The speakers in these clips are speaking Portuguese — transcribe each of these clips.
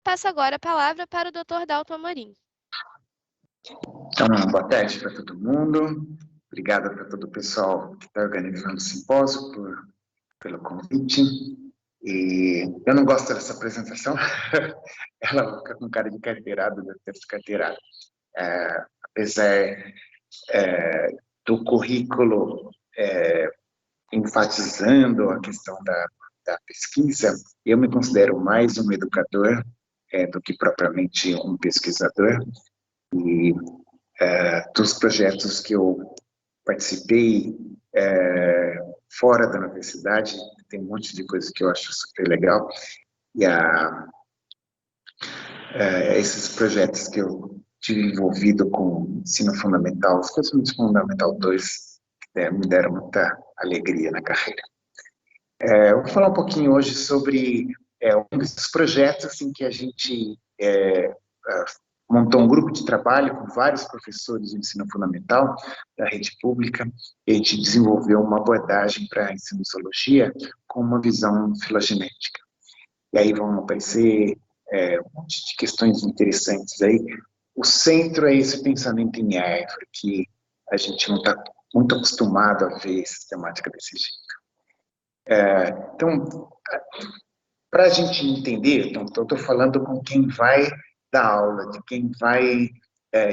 Passo agora a palavra para o Dr. Dalton Amorim. Então, boa tarde para todo mundo. Obrigado para todo o pessoal que está organizando o simpósio pelo convite. E eu não gosto dessa apresentação. Ela fica com cara de carteirada, deve ter carteirada. Apesar do currículo enfatizando a questão da pesquisa, eu me considero mais um educador do que propriamente um pesquisador. E dos projetos que eu participei fora da universidade, tem um monte de coisa que eu acho super legal, e esses projetos que eu tive envolvido com ensino fundamental, especialmente Fundamental 2, me deram muita alegria na carreira. Eu vou falar um pouquinho hoje sobre um desses projetos em que a gente montou um grupo de trabalho com vários professores de ensino fundamental da rede pública, e a gente desenvolveu uma abordagem para a ensino-zoologia com uma visão filogenética. E aí vão aparecer um monte de questões interessantes aí. O centro é esse pensamento em árvore, que a gente não está muito acostumado a ver sistemática desse jeito. Então, para a gente entender, então, estou falando com quem vai dar aula, de quem vai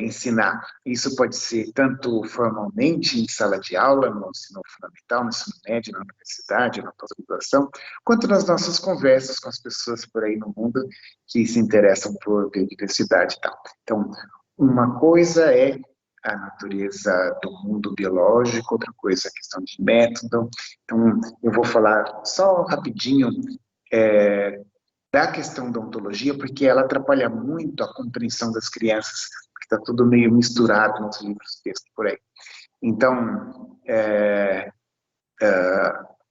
ensinar. Isso pode ser tanto formalmente em sala de aula, no ensino fundamental, no ensino médio, na universidade, na pós-graduação, quanto nas nossas conversas com as pessoas por aí no mundo que se interessam por biodiversidade e tal. Então, uma coisa é a natureza do mundo biológico, outra coisa é a questão de método. Então, eu vou falar só rapidinho da questão da ontologia, porque ela atrapalha muito a compreensão das crianças, porque está tudo meio misturado nos livros de texto por aí. Então,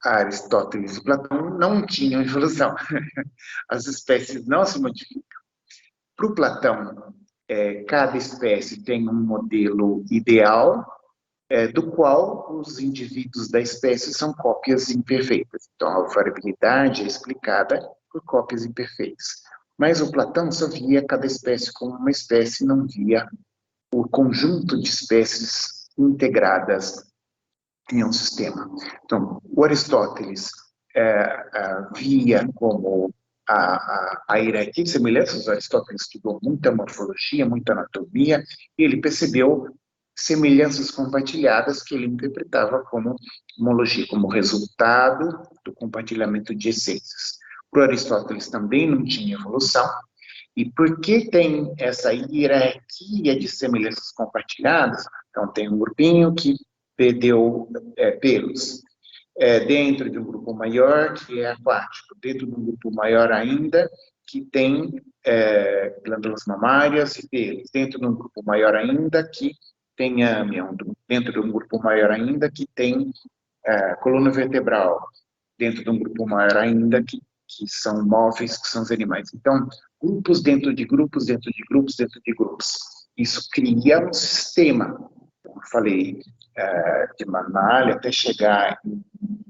Aristóteles e Platão não tinham evolução. As espécies não se modificam. Para o Platão, cada espécie tem um modelo ideal, do qual os indivíduos da espécie são cópias imperfeitas. Então, a variabilidade é explicada por cópias imperfeitas. Mas o Platão só via cada espécie como uma espécie, não via o conjunto de espécies integradas em um sistema. Então, o Aristóteles via como a hierarquia de semelhanças. O Aristóteles estudou muita morfologia, muita anatomia, e ele percebeu semelhanças compartilhadas que ele interpretava como homologia, como resultado do compartilhamento de essências. Para Aristóteles também não tinha evolução, e por que tem essa hierarquia de semelhanças compartilhadas? Então, tem um grupinho que perdeu pelos, dentro de um grupo maior, que é aquático, dentro de um grupo maior ainda, que tem glândulas mamárias e pelos, dentro de um grupo maior ainda, que tem âmion, dentro de um grupo maior ainda, que tem coluna vertebral, dentro de um grupo maior ainda, que são móveis, que são os animais. Então, grupos dentro de grupos, dentro de grupos, dentro de grupos. Isso cria um sistema, como eu falei, de mamalha até chegar em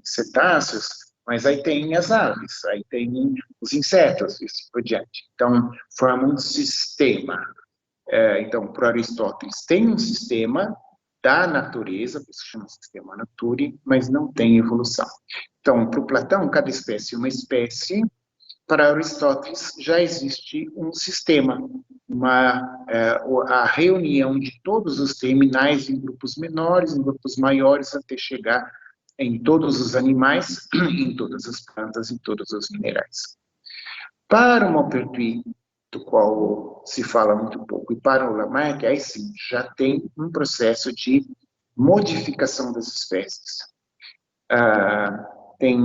cetáceos, mas aí tem as aves, aí tem os insetos, e assim por diante. Então, forma um sistema. Então, para Aristóteles, tem um sistema da natureza, que se chama sistema naturae, mas não tem evolução. Então, para o Platão, cada espécie é uma espécie. Para Aristóteles, já existe um sistema, a reunião de todos os terminais em grupos menores, em grupos maiores, até chegar em todos os animais, em todas as plantas, em todos os minerais. Para o Maupertuis, do qual se fala muito pouco, e para o Lamarck, aí sim, já tem um processo de modificação das espécies. Tem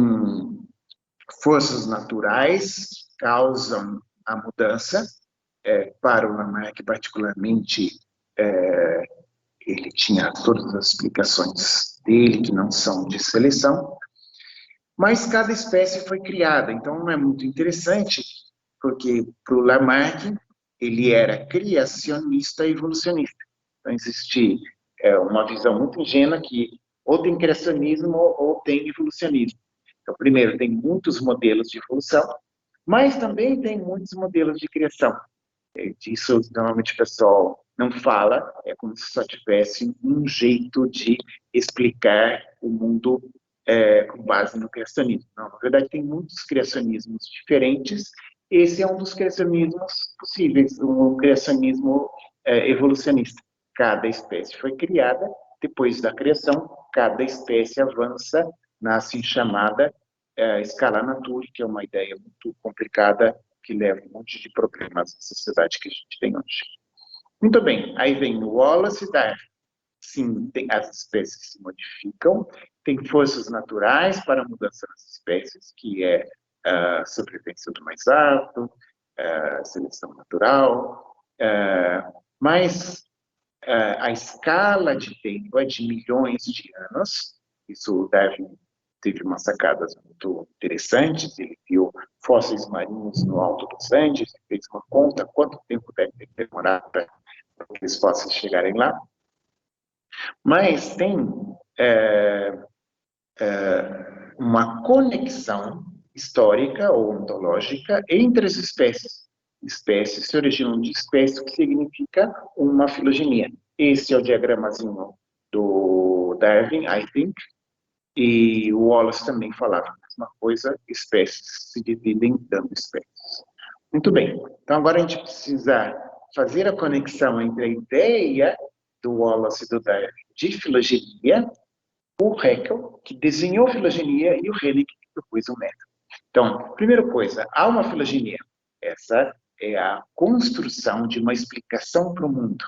forças naturais que causam a mudança. Para o Lamarck, particularmente, ele tinha todas as explicações dele, que não são de seleção, mas cada espécie foi criada. Então, é muito interessante, porque para o Lamarck, ele era criacionista e evolucionista. Então, existe uma visão muito ingênua que ou tem criacionismo ou tem evolucionismo. Então, primeiro, tem muitos modelos de evolução, Mas também tem muitos modelos de criação. Disso, normalmente, o pessoal não fala, é como se só tivesse um jeito de explicar o mundo com base no criacionismo. Não, na verdade, tem muitos criacionismos diferentes. Esse é um dos criacionismos possíveis, um criacionismo evolucionista. Cada espécie foi criada, depois da criação, cada espécie avança na assim chamada escala natura, que é uma ideia muito complicada, que leva um monte de problemas na sociedade que a gente tem hoje. Muito bem, aí vem o Wallace e Darwin. Sim, as espécies se modificam, tem forças naturais para a mudança das espécies, que é a sobrevivência do mais apto, a seleção natural, mas a escala de tempo é de milhões de anos. Isso o Darwin teve umas sacadas muito interessantes. Ele viu fósseis marinhos no alto dos Andes, fez uma conta quanto tempo deve demorar para aqueles fósseis chegarem lá. Mas tem uma conexão histórica ou ontológica entre as espécies. Espécies se originam de espécies, que significa uma filogenia. Esse é o diagramazinho do Darwin, I think, e o Wallace também falava a mesma coisa, espécies se dividem dando espécies. Muito bem, então agora a gente precisa fazer a conexão entre a ideia do Wallace e do Darwin de filogenia, o Haeckel, que desenhou a filogenia, e o Hennig, que propôs o método. Então, primeira coisa, há uma filogenia. Essa é a construção de uma explicação para o mundo.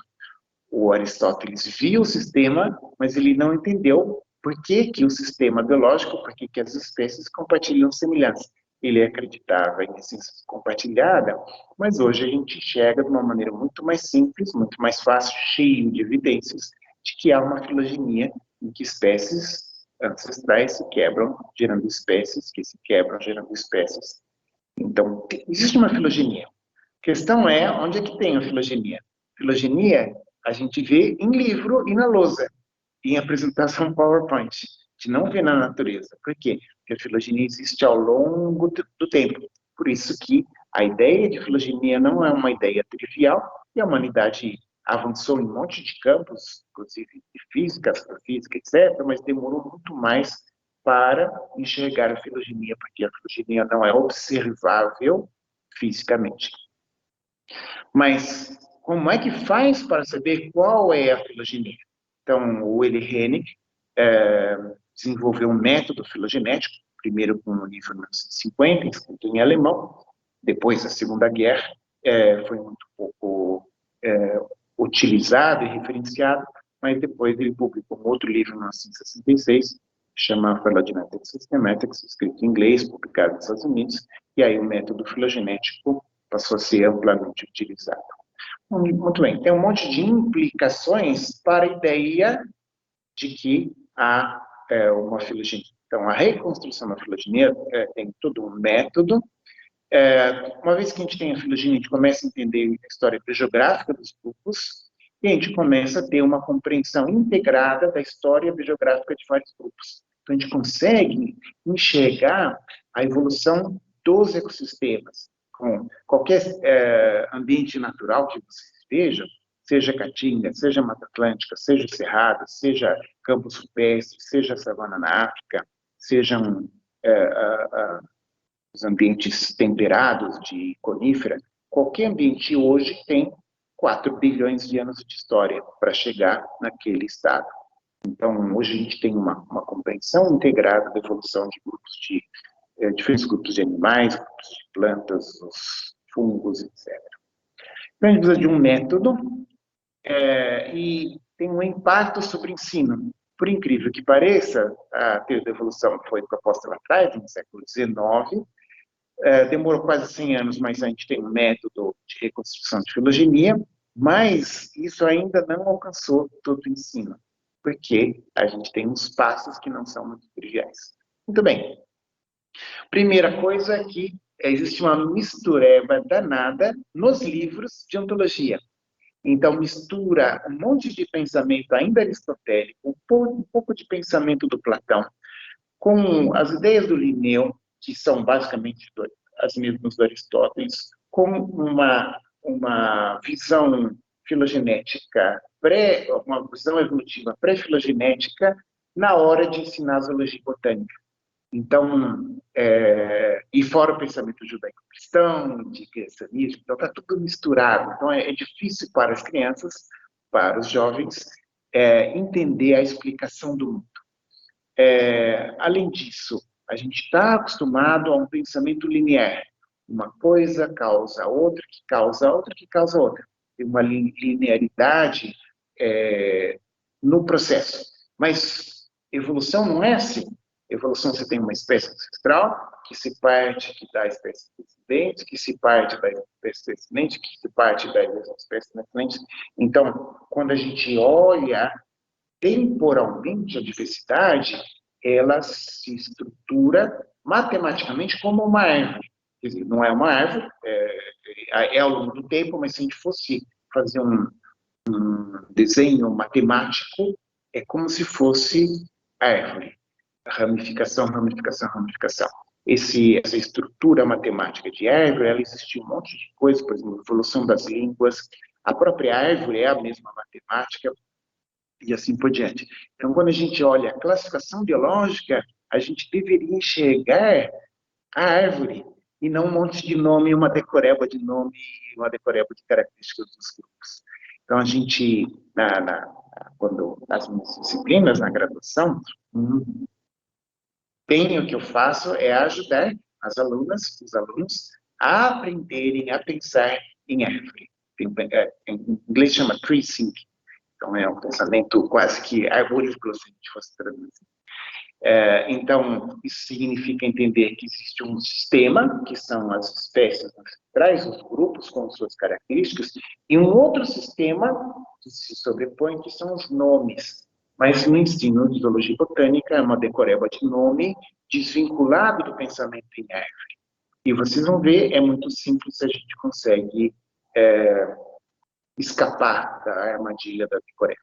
O Aristóteles viu o sistema, mas ele não entendeu por que o sistema biológico, por que as espécies compartilham semelhanças. Ele acreditava em ciência compartilhada, mas hoje a gente enxerga de uma maneira muito mais simples, muito mais fácil, cheio de evidências, de que há uma filogenia em que espécies ancestrais se quebram, gerando espécies que se quebram, gerando espécies. Então, existe uma filogenia. A questão é, onde é que tem a filogenia? Filogenia a gente vê em livro e na lousa, em apresentação PowerPoint. A gente não vê na natureza. Por quê? Porque a filogenia existe ao longo do tempo. Por isso que a ideia de filogenia não é uma ideia trivial, e a humanidade avançou em um monte de campos, inclusive de física, astrofísica, etc., mas demorou muito mais para enxergar a filogenia, porque a filogenia não é observável fisicamente. Mas como é que faz para saber qual é a filogenia? Então, o Willy Hennig desenvolveu um método filogenético, primeiro com o livro 1950, escrito em alemão, depois da Segunda Guerra, foi muito pouco utilizado e referenciado, mas depois ele publicou um outro livro em 1966, que chama Phylogenetic Systematics, escrito em inglês, publicado nos Estados Unidos, e aí o método filogenético passou a ser amplamente utilizado. Muito bem, tem um monte de implicações para a ideia de que há uma filogenia. Então, a reconstrução da filogenia tem todo um método. Uma vez que a gente tem a filogenia, a gente começa a entender a história biogeográfica dos grupos, e a gente começa a ter uma compreensão integrada da história biogeográfica de vários grupos. Então, a gente consegue enxergar a evolução dos ecossistemas, com qualquer ambiente natural que vocês vejam, seja Caatinga, seja Mata Atlântica, seja Cerrado, seja campos rupestres, seja savana na África, sejam os ambientes temperados de conífera, qualquer ambiente hoje tem 4 bilhões de anos de história para chegar naquele estado. Então, hoje a gente tem uma compreensão integrada da evolução de grupos de diferentes grupos de animais, grupos de plantas, os fungos, etc. Então, a gente precisa de um método e tem um impacto sobre o ensino. Por incrível que pareça, a teoria da evolução foi proposta lá atrás, no século XIX, demorou quase 100 anos, mas a gente tem um método de reconstrução de filogenia, mas isso ainda não alcançou todo o ensino, porque a gente tem uns passos que não são muito triviais. Muito bem. Primeira coisa é que existe uma mistureba danada nos livros de ontologia. Então, mistura um monte de pensamento ainda aristotélico, um pouco de pensamento do Platão, com as ideias do Linneu, que são basicamente as mesmas do Aristóteles, com uma visão filogenética, uma visão evolutiva pré-filogenética na hora de ensinar a zoologia botânica. Então, e fora o pensamento judaico-cristão, de criacionismo, então está tudo misturado. Então, é difícil para as crianças, para os jovens, entender a explicação do mundo. Além disso, a gente está acostumado a um pensamento linear. Uma coisa causa outra, que causa outra, que causa outra. Tem uma linearidade no processo. Mas evolução não é assim. Evolução, você tem uma espécie ancestral, que se parte da espécie descendente, que se parte da espécie descendente, que se parte da espécie descendente. Então, quando a gente olha temporalmente a diversidade, ela se estrutura matematicamente como uma árvore. Quer dizer, não é uma árvore, ao longo do tempo, mas se a gente fosse fazer um desenho matemático, é como se fosse árvore. Ramificação, ramificação, ramificação. Essa estrutura matemática de árvore, ela existe um monte de coisa, por exemplo, evolução das línguas, a própria árvore é a mesma matemática, e assim por diante. Então, quando a gente olha a classificação biológica, a gente deveria enxergar a árvore, e não um monte de nome, uma decoreba de nome, uma decoreba de características dos grupos. Então, a gente, quando as minhas disciplinas na graduação, o que eu faço é ajudar as alunas, os alunos, a aprenderem a pensar em árvore. Em inglês chama tree thinking. Então, é um pensamento quase que arborícola, se a gente fosse traduzir. Então, isso significa entender que existe um sistema, que são as espécies ancestrais, os grupos com suas características, e um outro sistema que se sobrepõe, que são os nomes. Mas no ensino de zoologia botânica é uma decoreba de nome desvinculado do pensamento em árvore. E vocês vão ver, é muito simples, a gente consegue escapar da armadilha da decoreba.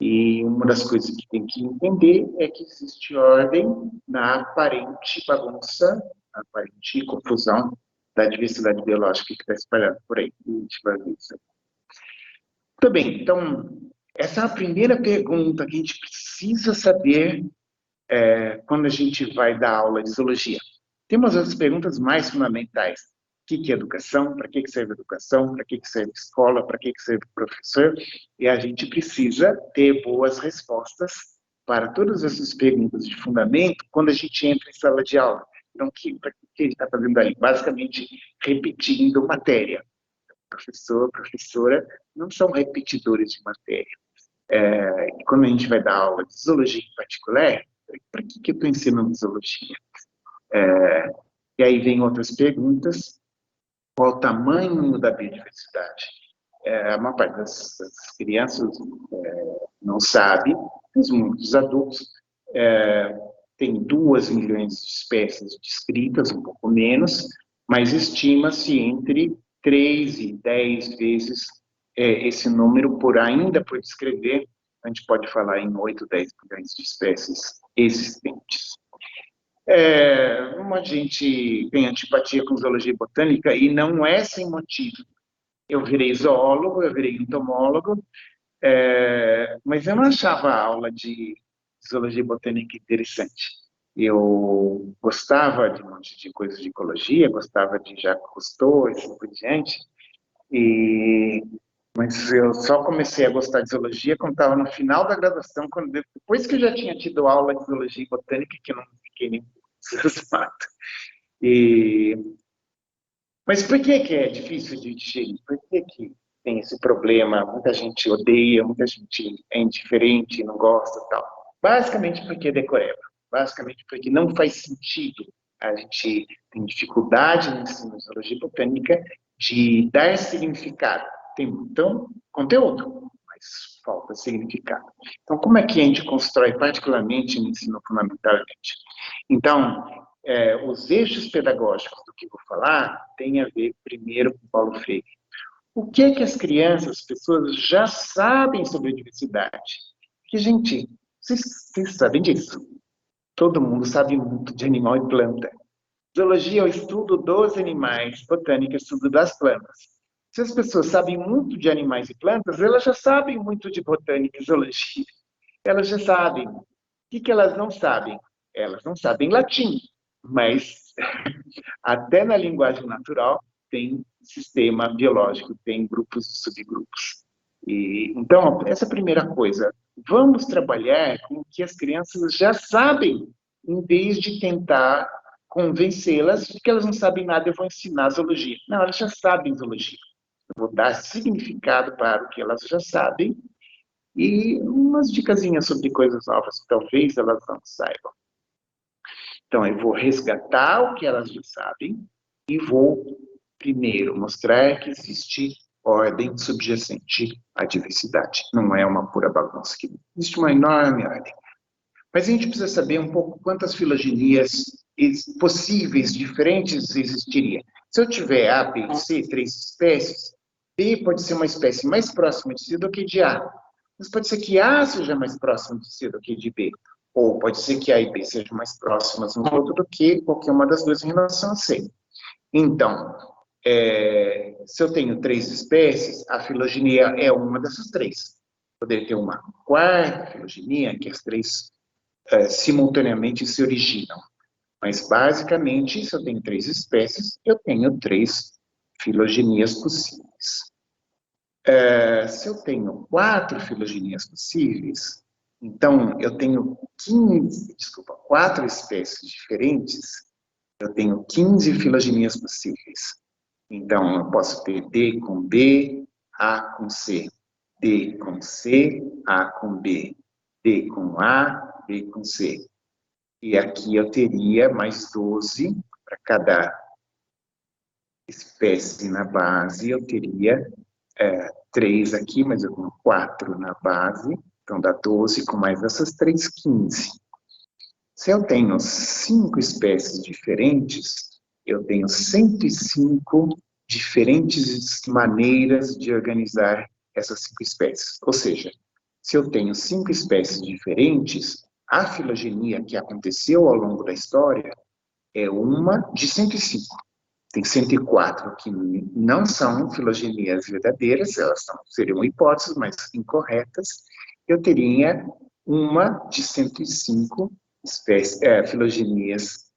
E uma das coisas que tem que entender é que existe ordem na aparente bagunça, na aparente confusão da diversidade biológica que está espalhada por aí. Muito bem, então, essa é a primeira pergunta que a gente precisa saber quando a gente vai dar aula de zoologia. Tem umas outras perguntas mais fundamentais. O que é educação? Para que serve educação? Para que serve escola? Para que serve professor? E a gente precisa ter boas respostas para todas essas perguntas de fundamento quando a gente entra em sala de aula. Então, para que a gente está fazendo ali? Basicamente, repetindo matéria. Professor, professora, não são repetidores de matéria. E quando a gente vai dar aula de zoologia em particular, para que eu estou ensinando zoologia? E aí vem outras perguntas. Qual o tamanho da biodiversidade? A maior parte das crianças não sabe, mas muitos adultos tem 2 milhões de espécies descritas, um pouco menos, mas estima-se entre 3 e 10 vezes esse número ainda por descrever. A gente pode falar em 8, 10 milhões de espécies existentes. Uma gente tem antipatia com zoologia botânica e não é sem motivo. Eu virei zoólogo, eu virei entomólogo, mas eu não achava a aula de zoologia botânica interessante. Eu gostava de um monte de coisas de ecologia, gostava de Jacques Cousteau e assim por diante, mas eu só comecei a gostar de zoologia quando estava no final da graduação, depois que eu já tinha tido aula de zoologia botânica, que eu não fiquei nem entusiasmado. Mas por que é difícil de digerir? Por que tem esse problema? Muita gente odeia, muita gente é indiferente, não gosta e tal. Basicamente porque é decoreba. Basicamente porque não faz sentido. A gente tem dificuldade no ensino de zoologia botânica de dar significado. Tem então conteúdo, mas falta significado. Então, como é que a gente constrói, particularmente no ensino fundamentalmente? Então, os eixos pedagógicos do que vou falar têm a ver, primeiro, com Paulo Freire. O que as crianças, as pessoas já sabem sobre a diversidade? Porque, gente, vocês sabem disso. Todo mundo sabe muito de animal e planta. Zoologia é o estudo dos animais, botânica é o estudo das plantas. Se as pessoas sabem muito de animais e plantas, elas já sabem muito de botânica e zoologia. Elas já sabem. O que elas não sabem? Elas não sabem latim, mas até na linguagem natural tem sistema biológico, tem grupos e subgrupos. Então, essa é a primeira coisa. Vamos trabalhar com o que as crianças já sabem, em vez de tentar convencê-las de que elas não sabem nada, eu vou ensinar zoologia. Não, elas já sabem zoologia. Eu vou dar significado para o que elas já sabem e umas dicasinhas sobre coisas novas que talvez elas não saibam. Então, eu vou resgatar o que elas já sabem e vou, primeiro, mostrar que existe ordem subjacente à diversidade. Não é uma pura bagunça, que existe uma enorme ordem. Mas a gente precisa saber um pouco quantas filogenias possíveis, diferentes, existiriam. Se eu tiver A, B e C, 3 espécies, B pode ser uma espécie mais próxima de C do que de A. Mas pode ser que A seja mais próximo de C do que de B. Ou pode ser que A e B sejam mais próximas um do outro do que qualquer uma das duas em relação a C. Então, se eu tenho 3 espécies, a filogenia é uma dessas 3. Poderia ter uma quarta filogenia, que as 3 simultaneamente se originam. Mas, basicamente, se eu tenho 3 espécies, eu tenho 3 filogenias possíveis. Se eu tenho 4 filogenias possíveis, então eu tenho 4 espécies diferentes, eu tenho 15 filogenias possíveis. Então, eu posso ter D com B, A com C, D com C, A com B, D com A, B com C. E aqui eu teria mais 12 para cada espécie na base, eu teria 3 aqui, mas eu tenho 4 na base, então dá 12 com mais essas 3, 15. Se eu tenho 5 espécies diferentes, eu tenho 105 diferentes maneiras de organizar essas 5 espécies. Ou seja, se eu tenho 5 espécies diferentes, a filogenia que aconteceu ao longo da história é uma de 105. Tem 104 que não são filogenias verdadeiras, elas seriam hipóteses, mas incorretas. Eu teria uma de 105 filogenias,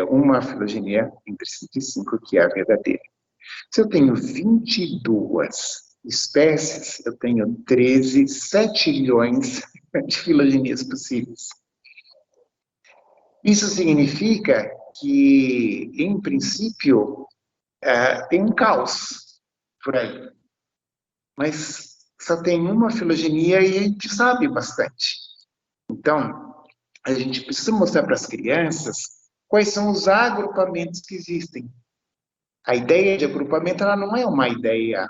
uma filogenia entre 105 que é a verdadeira. Se eu tenho 22 espécies, eu tenho 7 milhões de filogenias possíveis. Isso significa que, em princípio, tem um caos por aí. Mas só tem uma filogenia e a gente sabe bastante. Então, a gente precisa mostrar para as crianças quais são os agrupamentos que existem. A ideia de agrupamento ela não é uma ideia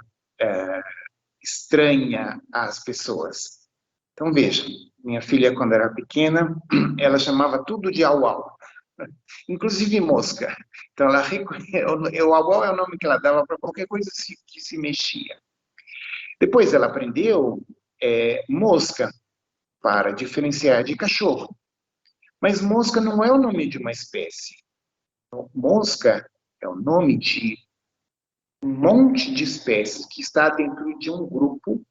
estranha às pessoas. Então, veja, minha filha, quando era pequena, ela chamava tudo de au-au, inclusive mosca. Então, o au-au é o nome que ela dava para qualquer coisa que se mexia. Depois ela aprendeu mosca para diferenciar de cachorro. Mas mosca não é o nome de uma espécie. Mosca é o nome de um monte de espécies que está dentro de um grupo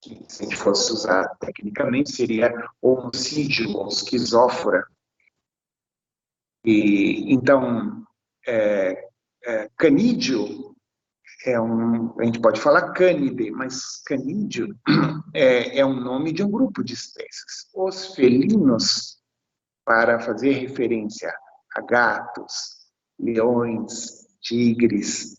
que, se a gente fosse usar tecnicamente, seria homicídio ou esquizófora. Então, canídeo a gente pode falar cânide, mas canídeo é um nome de um grupo de espécies. Os felinos, para fazer referência a gatos, leões, tigres,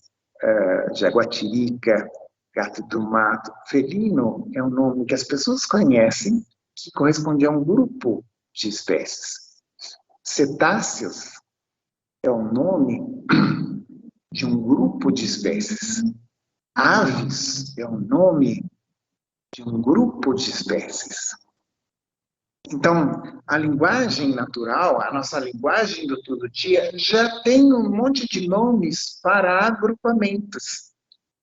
jaguatirica, gato do mato. Felino é um nome que as pessoas conhecem, que corresponde a um grupo de espécies. Cetáceos é o nome de um grupo de espécies. Aves é o nome de um grupo de espécies. Então, a linguagem natural, a nossa linguagem do todo dia, já tem um monte de nomes para agrupamentos.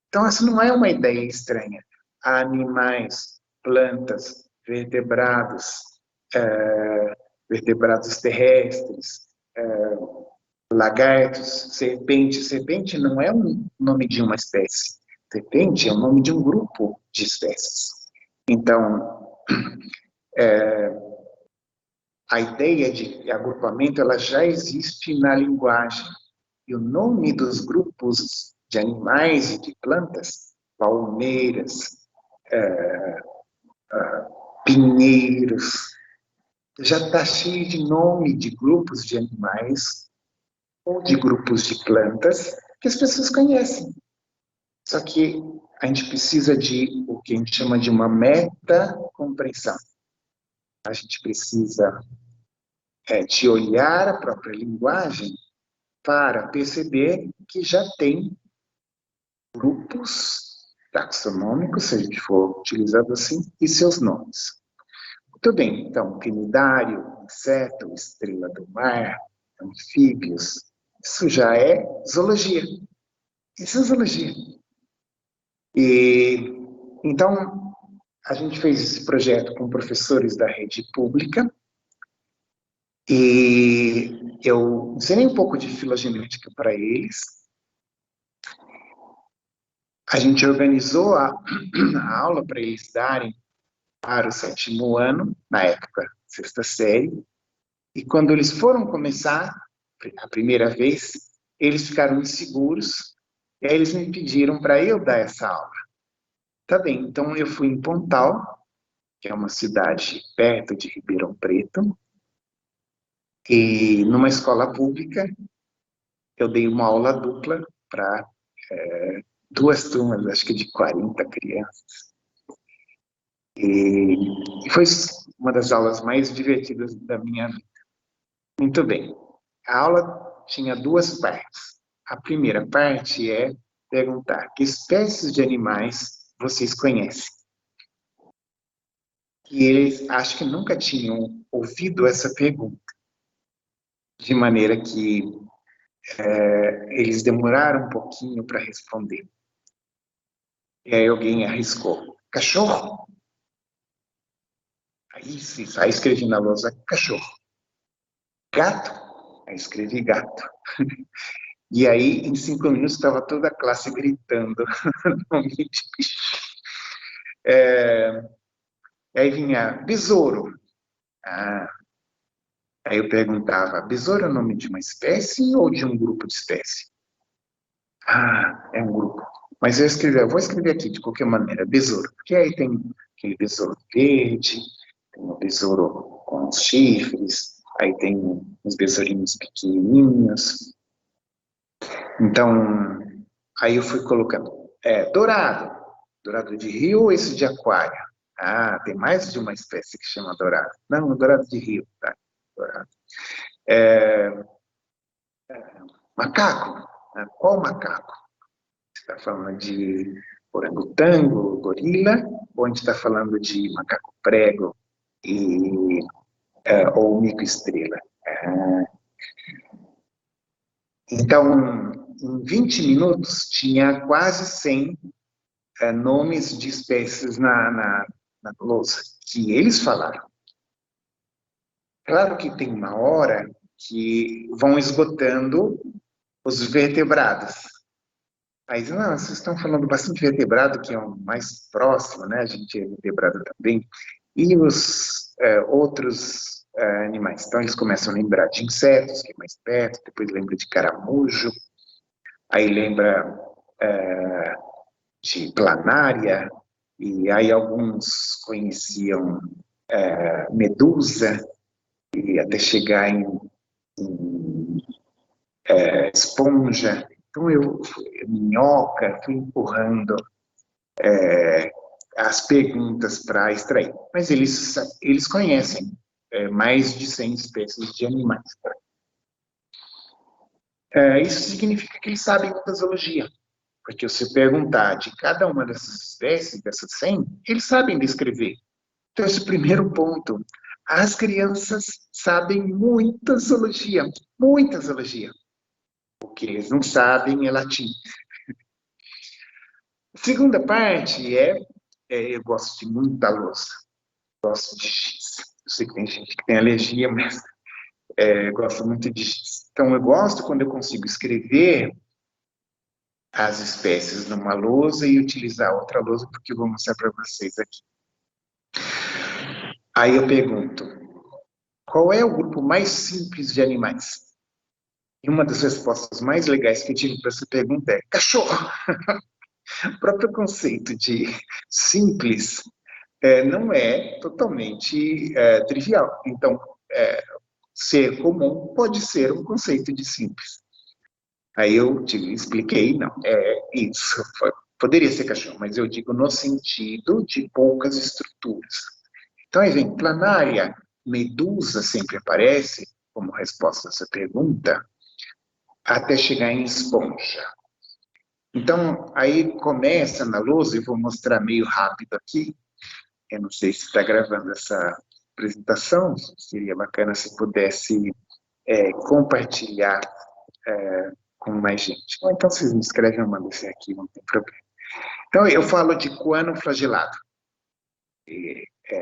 Então, essa não é uma ideia estranha. Animais, plantas, vertebrados terrestres, lagartos, serpente. Serpente não é um nome de uma espécie. Serpente é o nome de um grupo de espécies. Então, a ideia de agrupamento ela já existe na linguagem. E o nome dos grupos de animais e de plantas, palmeiras, pinheiros, já está cheio de nome de grupos de animais ou de grupos de plantas que as pessoas conhecem. Só que a gente precisa de o que a gente chama de uma meta-compreensão. A gente precisa de olhar a própria linguagem para perceber que já tem grupos taxonômicos, se a gente for utilizando assim, e seus nomes. Muito bem, então, quinidário, inseto, estrela do mar, anfíbios, isso já é zoologia. Isso é zoologia. E, então, a gente fez esse projeto com professores da rede pública, e eu ensinei um pouco de filogenética para eles. A gente organizou a aula para eles darem para o 7º ano, na época, 6ª série, e quando eles foram começar, a primeira vez, eles ficaram inseguros, e aí eles me pediram para eu dar essa aula. Tá bem, então eu fui em Pontal, que é uma cidade perto de Ribeirão Preto, e numa escola pública, eu dei uma aula dupla para 2 turmas, acho que de 40 crianças. E foi uma das aulas mais divertidas da minha vida. Muito bem. A aula tinha 2 partes. A primeira parte é perguntar que espécies de animais vocês conhecem. E eles acho que nunca tinham ouvido essa pergunta. De maneira que eles demoraram um pouquinho para responder. E aí alguém arriscou. Cachorro? Aí escrevi na lousa cachorro. Gato? Aí escrevi gato. E aí, em 5 minutos, estava toda a classe gritando. Aí vinha besouro. Aí eu perguntava, besouro é o nome de uma espécie ou de um grupo de espécie? É um grupo. Mas eu vou escrever aqui de qualquer maneira, besouro. Porque aí tem aquele besouro verde, tem o besouro com os chifres, aí tem os besourinhos pequenininhos. Então, aí eu fui colocando, dourado. Dourado de rio ou esse de aquário? Tem mais de uma espécie que chama dourado. Não, dourado de rio, tá? Dourado. Macaco? Qual macaco? Você está falando de orangotango, gorila, ou a gente está falando de macaco prego ou mico-estrela? Então, em 20 minutos, tinha quase 100 nomes de espécies na lousa, que eles falaram. Claro que tem uma hora que vão esgotando os vertebrados. Aí, não, vocês estão falando bastante vertebrado, que é o mais próximo, né? A gente é vertebrado também. E os outros animais? Então, eles começam a lembrar de insetos, que é mais perto, depois lembra de caramujo, aí lembra de planária, e aí alguns conheciam medusa, e até chegar em esponja. Então, minhoca, fui empurrando as perguntas para extrair. Mas eles conhecem mais de 100 espécies de animais. Isso significa que eles sabem muita zoologia. Porque se perguntar de cada uma dessas espécies, dessas 100, eles sabem descrever. Então, esse é o primeiro ponto. As crianças sabem muita zoologia. Muita zoologia. O que eles não sabem é latim. A segunda parte eu gosto de muita louça. Gosto de X. Eu sei que tem gente que tem alergia, mas Gosto muito de... Então, eu gosto quando eu consigo escrever as espécies numa lousa e utilizar outra lousa, porque eu vou mostrar para vocês aqui. Aí eu pergunto, qual é o grupo mais simples de animais? E uma das respostas mais legais que eu tive para essa pergunta é cachorro. O próprio conceito de simples não é totalmente trivial. Então, ser comum pode ser um conceito de simples. Aí eu te expliquei, não, isso. Poderia ser cachorro, mas eu digo no sentido de poucas estruturas. Então, aí vem planária, medusa sempre aparece como resposta a essa pergunta, até chegar em esponja. Então, aí começa na lousa, e vou mostrar meio rápido aqui, eu não sei se está gravando essa apresentação, seria bacana se pudesse compartilhar com mais gente. Ou então vocês me escrevem, eu mando esse aqui, não tem problema. Então, eu falo de coano flagelado.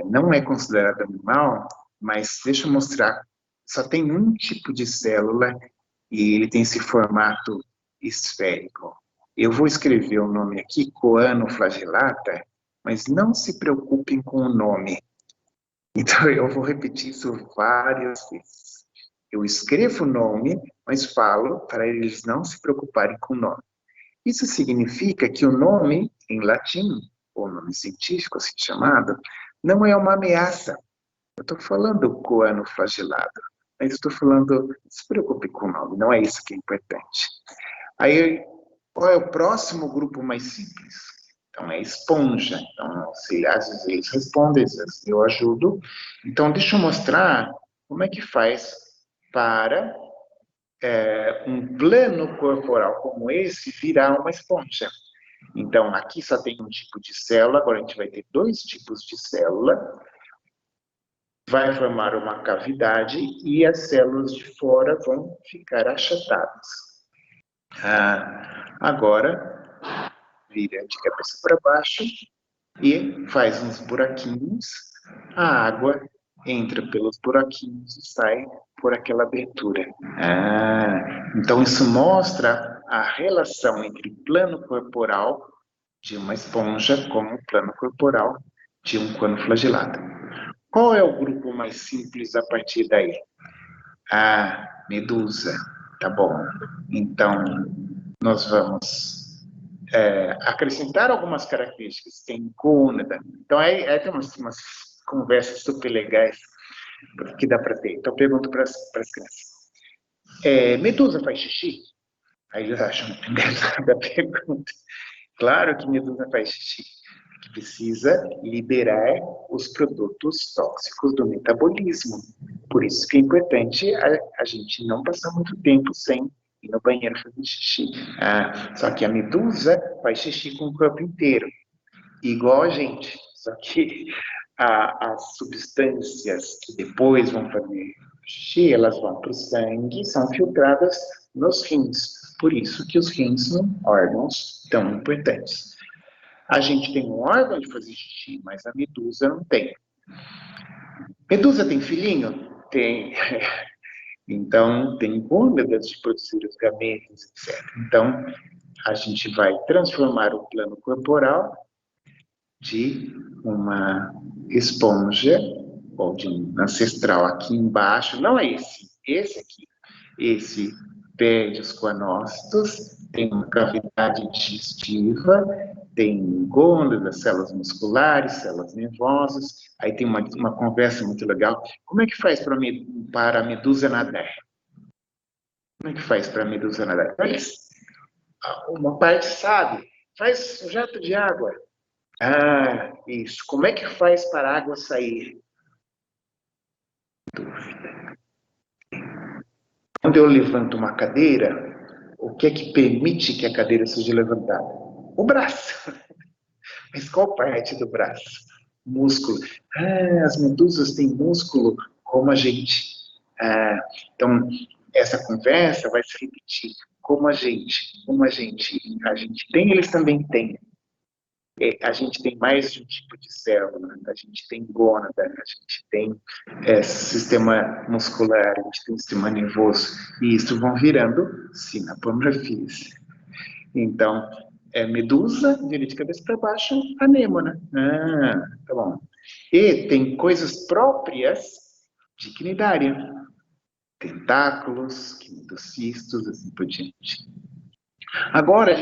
Não é considerado animal, mas deixa eu mostrar. Só tem um tipo de célula e ele tem esse formato esférico. Eu vou escrever o nome aqui, coano flagellata, mas não se preocupem com o nome. Então, eu vou repetir isso várias vezes. Eu escrevo o nome, mas falo para eles não se preocuparem com o nome. Isso significa que o nome, em latim, ou nome científico assim chamado, não é uma ameaça. Eu estou falando coano flagelado, mas estou falando, não se preocupe com o nome, não é isso que é importante. Aí, qual é o próximo grupo mais simples? Então, é esponja. Então, se às vezes eles respondem, às vezes eu ajudo. Então, deixa eu mostrar como é que faz para um plano corporal como esse virar uma esponja. Então, aqui só tem um tipo de célula, agora a gente vai ter dois tipos de célula. Vai formar uma cavidade e as células de fora vão ficar achatadas. Agora, vira de cabeça para baixo e faz uns buraquinhos. A água entra pelos buraquinhos e sai por aquela abertura. Então, isso mostra a relação entre o plano corporal de uma esponja com o plano corporal de um coano flagelado. Qual é o grupo mais simples a partir daí? Medusa. Tá bom. Então, nós vamos acrescentar algumas características. Tem cônada. Então, aí tem umas conversas super legais que dá para ter. Então, eu pergunto para as crianças. Medusa faz xixi? Aí eles acham engraçada a pergunta. Claro que medusa faz xixi. Que precisa liberar os produtos tóxicos do metabolismo. Por isso que é importante a gente não passar muito tempo sem ir no banheiro fazer xixi. Só que a medusa faz xixi com o corpo inteiro, igual a gente. Só que as substâncias que depois vão fazer xixi, elas vão para o sangue, são filtradas nos rins. Por isso que os rins são órgãos tão importantes. A gente tem um órgão de fazer xixi, mas a medusa não tem. Medusa tem filhinho? Tem. Então, tem cônadas de produzir os gametos, etc. Então, a gente vai transformar o plano corporal de uma esponja, ou de um ancestral aqui embaixo, não é esse aqui. Esse perde os coanócitos, tem uma cavidade digestiva, tem gônadas, células musculares, células nervosas. Aí tem uma conversa muito legal. Como é que faz para a medusa nadar? Como é que faz para a medusa nadar? Uma parte sabe, faz um jato de água. Isso. Como é que faz para a água sair? Dúvida. Quando eu levanto uma cadeira, o que é que permite que a cadeira seja levantada? O braço. Mas qual parte do braço? Músculo. As medusas têm músculo como a gente. Então, essa conversa vai se repetir. Como a gente tem, eles também têm. a gente tem mais de um tipo de célula, a gente tem gônada, a gente tem sistema muscular, a gente tem sistema nervoso, e isso vão virando sinapografias. Então, medusa, vira de cabeça para baixo, anêmona. Ah, tá bom. E tem coisas próprias de quinidária. Tentáculos, quinidocistos, assim por diante. Agora,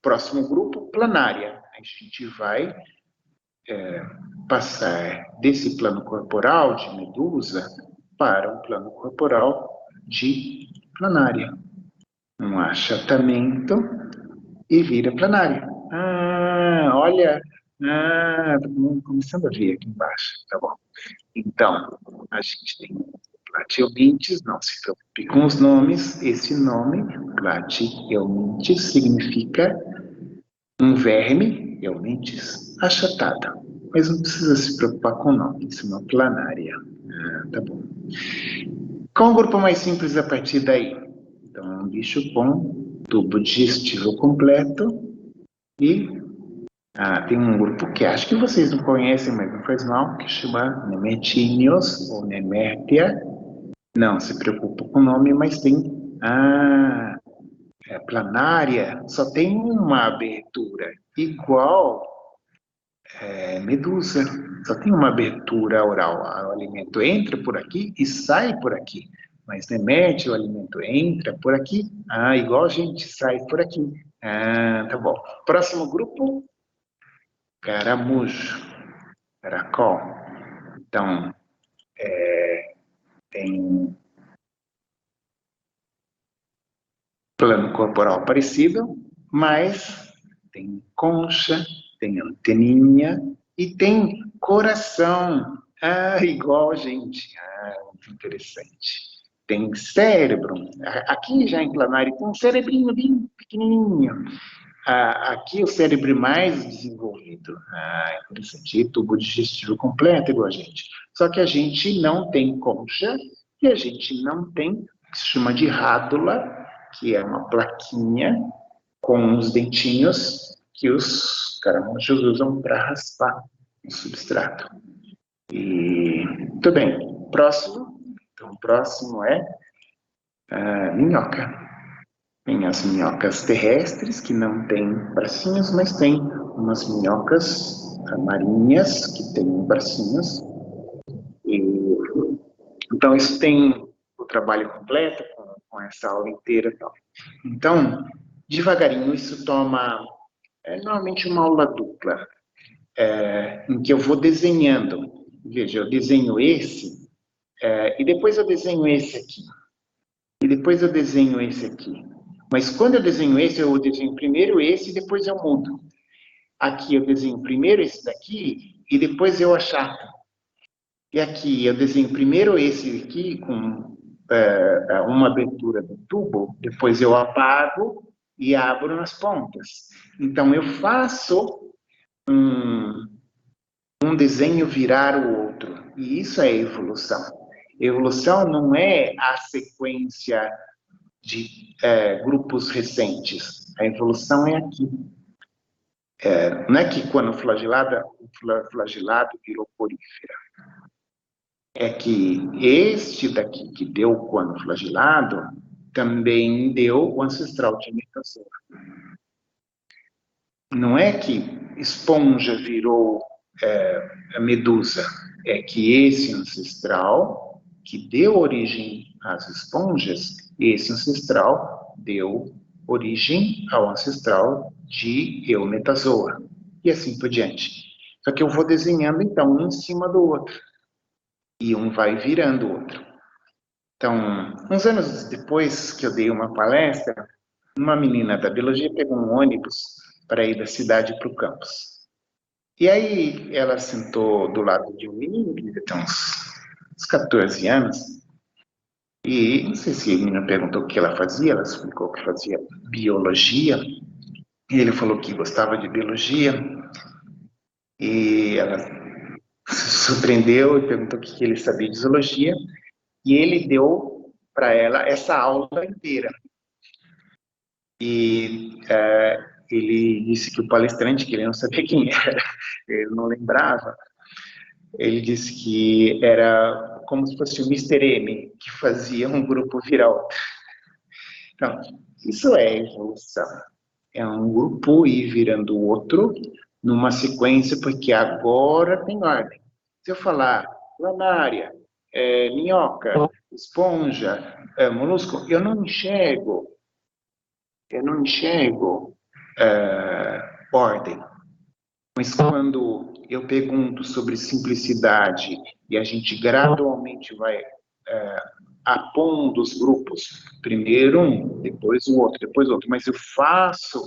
próximo grupo, planária. A gente vai passar desse plano corporal de medusa para um plano corporal de planária. Um achatamento e vira planária. Ah, olha, começando a ver aqui embaixo, tá bom. Então, a gente tem Plateumintes, não se preocupe com os nomes, esse nome, Plateumintes, significa um verme, eumintes, achatada. Mas não precisa se preocupar com o nome, isso é uma planária. Ah, tá bom. Qual o grupo mais simples a partir daí? Então, é um bicho com tubo digestivo completo e tem um grupo que acho que vocês não conhecem, mas não faz mal, que chama Nemertíneos ou Nemertia. Não se preocupa com o nome, mas tem planária, só tem uma abertura, igual medusa, só tem uma abertura oral. O alimento entra por aqui e sai por aqui. Mas Nemete, o alimento entra por aqui, igual a gente sai por aqui. Tá bom. Próximo grupo, caramujo, caracol. Então, tem plano corporal parecido, mas tem concha, tem anteninha e tem coração. Igual a gente. Muito interessante. Tem cérebro. Aqui já em planária tem um cerebrinho bem pequenininho. Aqui o cérebro mais desenvolvido. Interessante. E tubo digestivo completo, igual a gente. Só que a gente não tem concha e a gente não tem o que se chama de rádula, que é uma plaquinha com uns dentinhos que os caramujos usam para raspar o substrato. E tudo bem. Próximo. Então, o próximo é minhoca. Tem as minhocas terrestres, que não têm bracinhos, mas tem umas minhocas marinhas, que têm bracinhos. Então, isso tem o trabalho completo, com essa aula inteira. Então, devagarinho, isso toma normalmente uma aula dupla, em que eu vou desenhando. Veja, eu desenho esse, e depois eu desenho esse aqui. E depois eu desenho esse aqui. Mas quando eu desenho primeiro esse e depois eu mudo. Aqui eu desenho primeiro esse daqui e depois eu achato. E aqui eu desenho primeiro esse aqui com uma abertura do tubo, depois eu apago e abro nas pontas. Então eu faço um desenho virar o outro. E isso é evolução. Evolução não é a sequência de grupos recentes. A evolução é aqui. Não é que quando o flagelado virou porífera. É que este daqui que deu o quando flagelado também deu o ancestral de imitação. Não é que esponja virou a medusa. É que esse ancestral que deu origem às esponjas, esse ancestral deu origem ao ancestral de Eumetazoa. E assim por diante. Só que eu vou desenhando, então, um em cima do outro. E um vai virando o outro. Então, uns anos depois que eu dei uma palestra, uma menina da biologia pegou um ônibus para ir da cidade para o campus. E aí ela sentou do lado de um menino, que devia ter uns 14 anos, e não sei se a menina perguntou o que ela fazia, ela explicou que fazia biologia, e ele falou que gostava de biologia, e ela se surpreendeu e perguntou o que ele sabia de zoologia, e ele deu para ela essa aula inteira. E ele disse que o palestrante, que ele não sabia quem era, ele não lembrava, ele disse que era como se fosse o Mister M, que fazia um grupo virar outro. Então, isso é evolução. É um grupo ir virando outro numa sequência, porque agora tem ordem. Se eu falar lamária, minhoca, esponja, molusco, eu não enxergo ordem. Mas quando eu pergunto sobre simplicidade e a gente gradualmente vai apondo os grupos, primeiro um, depois o outro, depois o outro, mas eu faço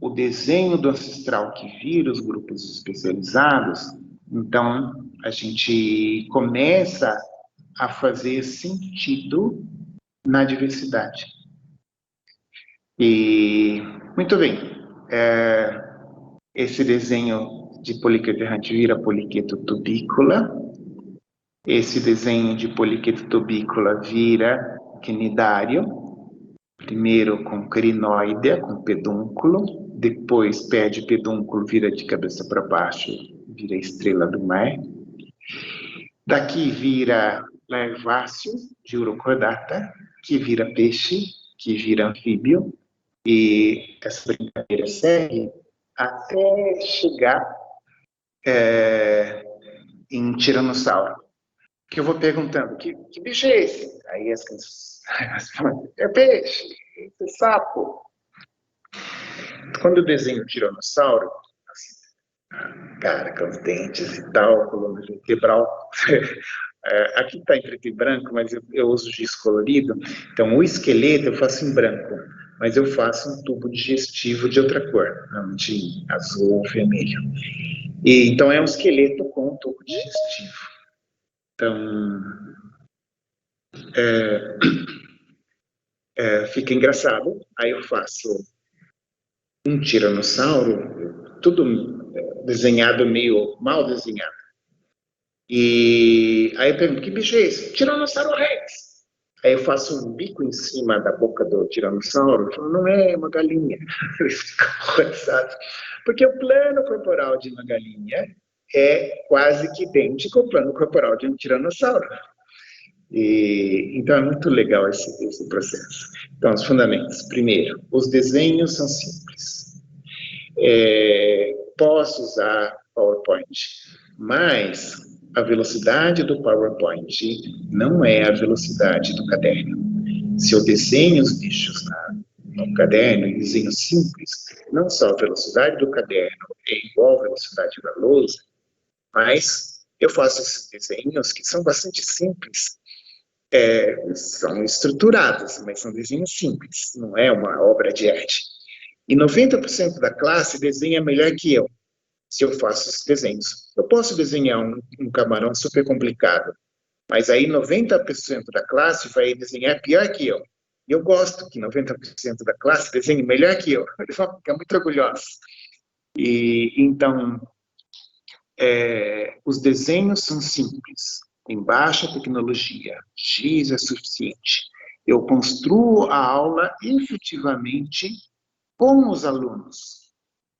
o desenho do ancestral que vira os grupos especializados, então a gente começa a fazer sentido na diversidade. E, muito bem, esse desenho de poliqueto errante vira poliqueto tubícola, esse desenho de poliqueto tubícola vira quinidário, primeiro com crinoidea, com pedúnculo, depois perde pedúnculo, vira de cabeça para baixo, vira estrela do mar. Daqui vira larváceo de urocordata, que vira peixe, que vira anfíbio, e essa brincadeira segue até chegar em tiranossauro. Que eu vou perguntando, que bicho é esse? Aí as crianças respondem, é peixe, é sapo. Quando eu desenho o tiranossauro, assim, cara, com os dentes e tal, coluna vertebral, aqui está em preto e branco, mas eu uso giz colorido, então o esqueleto eu faço em branco, mas eu faço um tubo digestivo de outra cor, normalmente azul ou vermelho. E, então é um esqueleto com um tubo digestivo. Então, fica engraçado. Aí eu faço um tiranossauro, tudo desenhado meio mal desenhado. E aí eu pergunto, que bicho é esse? Tiranossauro Rex. Aí eu faço um bico em cima da boca do tiranossauro, falo, não é uma galinha. Eles ficam horrorizados. Porque o plano corporal de uma galinha é quase que idêntico ao plano corporal de um tiranossauro. Então é muito legal esse processo. Então, os fundamentos. Primeiro, os desenhos são simples. Posso usar PowerPoint, mas a velocidade do PowerPoint não é a velocidade do caderno. Se eu desenho os bichos no caderno, em desenho simples, não só a velocidade do caderno é igual à velocidade da lousa, mas eu faço esses desenhos que são bastante simples, são estruturados, mas são desenhos simples, não é uma obra de arte. E 90% da classe desenha melhor que eu, se eu faço esses desenhos. Eu posso desenhar um camarão super complicado, mas aí 90% da classe vai desenhar pior que eu. E eu gosto que 90% da classe desenhe melhor que eu. Eles vão ficar muito orgulhosos. E então, os desenhos são simples, em baixa tecnologia, X é suficiente. Eu construo a aula efetivamente com os alunos.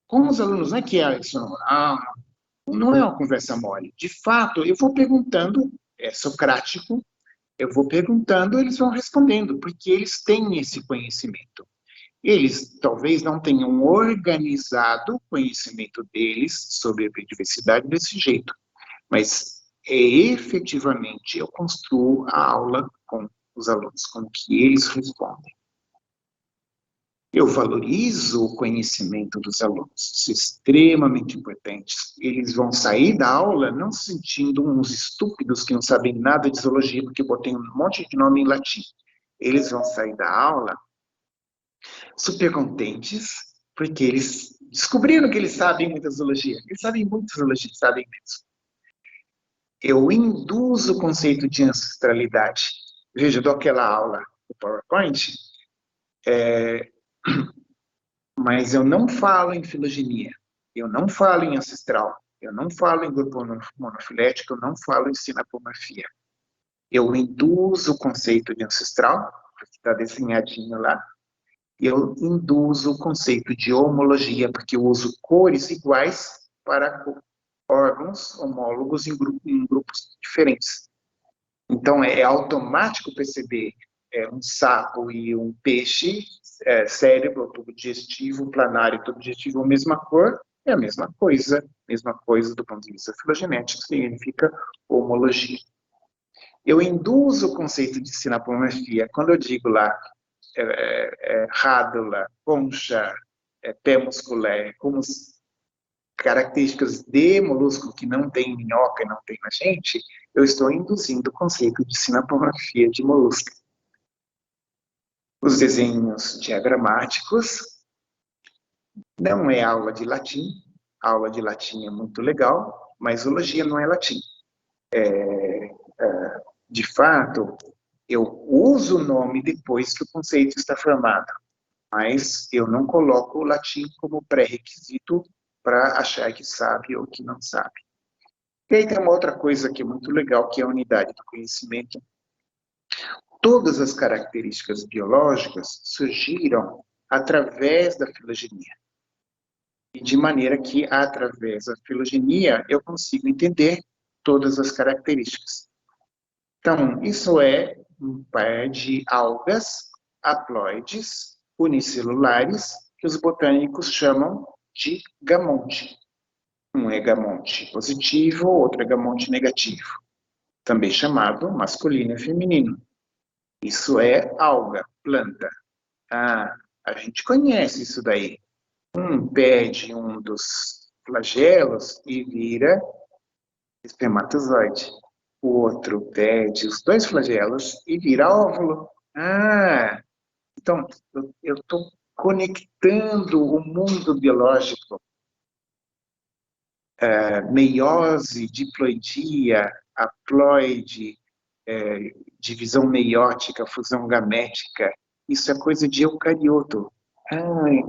Com os alunos, não é que não é uma conversa mole. De fato, eu vou perguntando, é socrático, eu vou perguntando, eles vão respondendo, porque eles têm esse conhecimento. Eles talvez não tenham organizado o conhecimento deles sobre a biodiversidade desse jeito, mas efetivamente eu construo a aula com os alunos, com o que eles respondem. Eu valorizo o conhecimento dos alunos, isso é extremamente importante. Eles vão sair da aula não se sentindo uns estúpidos que não sabem nada de zoologia, porque eu botei um monte de nome em latim. Eles vão sair da aula super contentes, porque eles descobriram que eles sabem muita zoologia. Eles sabem muito zoologia, sabem mesmo. Eu induzo o conceito de ancestralidade. Veja, eu dou aquela aula do PowerPoint, mas eu não falo em filogenia, eu não falo em ancestral, eu não falo em grupo monofilético, eu não falo em sinapomorfia. Eu induzo o conceito de ancestral, que está desenhadinho lá, eu induzo o conceito de homologia, porque eu uso cores iguais para órgãos homólogos em grupos diferentes. Então, é automático perceber um sapo e um peixe, cérebro, tubo digestivo, planário, tubo digestivo, a mesma cor, é a mesma coisa do ponto de vista filogenético, significa homologia. Eu induzo o conceito de sinapomorfia, quando eu digo lá rádula, concha, pé muscular, como características de molusco que não tem em minhoca e não tem na gente, eu estou induzindo o conceito de sinapomorfia de molusco. Os desenhos diagramáticos não é aula de latim. A aula de latim é muito legal, mas zoologia não é latim. De fato, eu uso o nome depois que o conceito está formado, mas eu não coloco o latim como pré-requisito para achar que sabe ou que não sabe. E aí tem uma outra coisa que é muito legal, que é a unidade do conhecimento. Todas as características biológicas surgiram através da filogenia. E de maneira que, através da filogenia, eu consigo entender todas as características. Então, isso é um par de algas haploides unicelulares que os botânicos chamam de gamonte. Um é gamonte positivo, outro é gamonte negativo, também chamado masculino e feminino. Isso é alga, planta. A gente conhece isso daí. Um perde um dos flagelos e vira espermatozoide. O outro perde os dois flagelos e vira óvulo. Então, eu estou conectando o mundo biológico, meiose, diploidia, haploide, divisão meiótica, fusão gamética, isso é coisa de eucarioto.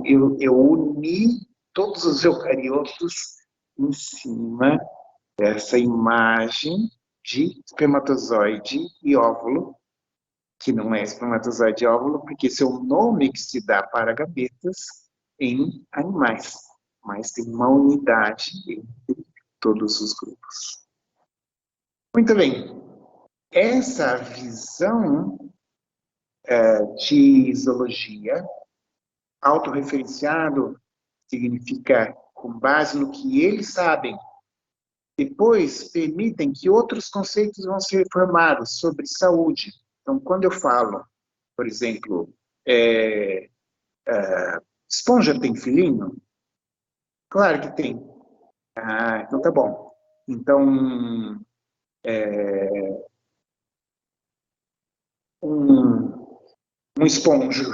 Eu uni todos os eucariotos em cima dessa imagem de espermatozoide e óvulo, que não é espermatozoide e óvulo, porque esse é o nome que se dá para gametas em animais, mas tem uma unidade entre todos os grupos. Muito bem. Essa visão de zoologia, autorreferenciado, significa com base no que eles sabem. Depois, permitem que outros conceitos vão ser formados sobre saúde. Então, quando eu falo, por exemplo, esponja tem filhinho? Claro que tem. Então tá bom. Então, um esponjo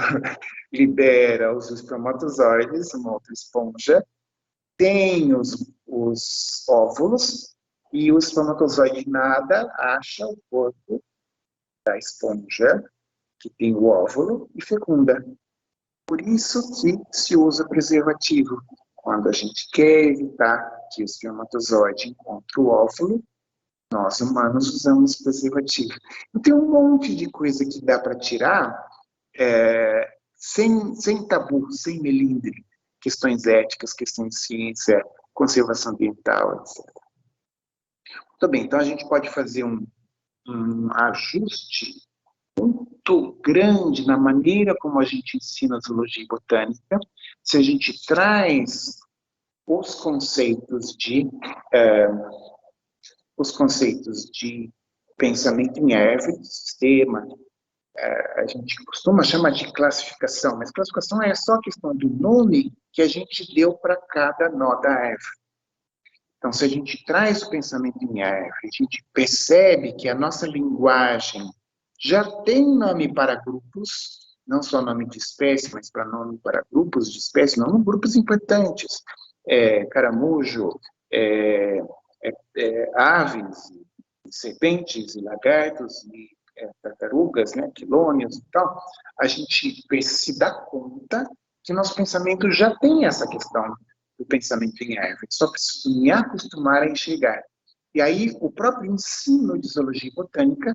libera os espermatozoides, uma outra esponja, tem os óvulos, e o espermatozoide nada, acha o corpo da esponja, que tem o óvulo, e fecunda. Por isso que se usa preservativo. Quando a gente quer evitar que o espermatozoide encontre o óvulo, nós humanos usamos preservativo. E tem um monte de coisa que dá para tirar sem tabu, sem melindre. Questões éticas, questões de ciência, conservação ambiental, etc. Muito bem, então a gente pode fazer um ajuste muito grande na maneira como a gente ensina a zoologia e botânica, se a gente traz os conceitos de pensamento em árvore, sistema, a gente costuma chamar de classificação, mas classificação é só questão do nome que a gente deu para cada nó da árvore. Então, se a gente traz o pensamento em árvore, a gente percebe que a nossa linguagem já tem nome para grupos, não só nome de espécie, mas para nome para grupos de espécie, não grupos importantes, caramujo, aves, serpentes, e lagartos, e tartarugas, né, quilônios e tal, a gente se dá conta que nosso pensamento já tem essa questão do pensamento em árvore, só preciso me acostumar a enxergar. E aí, o próprio ensino de zoologia e botânica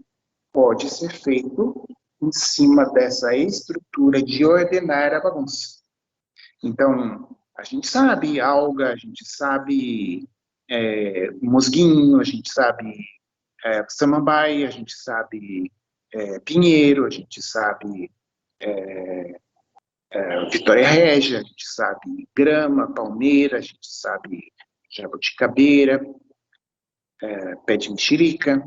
pode ser feito em cima dessa estrutura de ordenar a bagunça. Então, a gente sabe alga, a gente sabe musguinho, a gente sabe samambaia, a gente sabe pinheiro, a gente sabe Vitória Régia, a gente sabe grama, palmeira, a gente sabe jabuticabeira, pé de mexerica.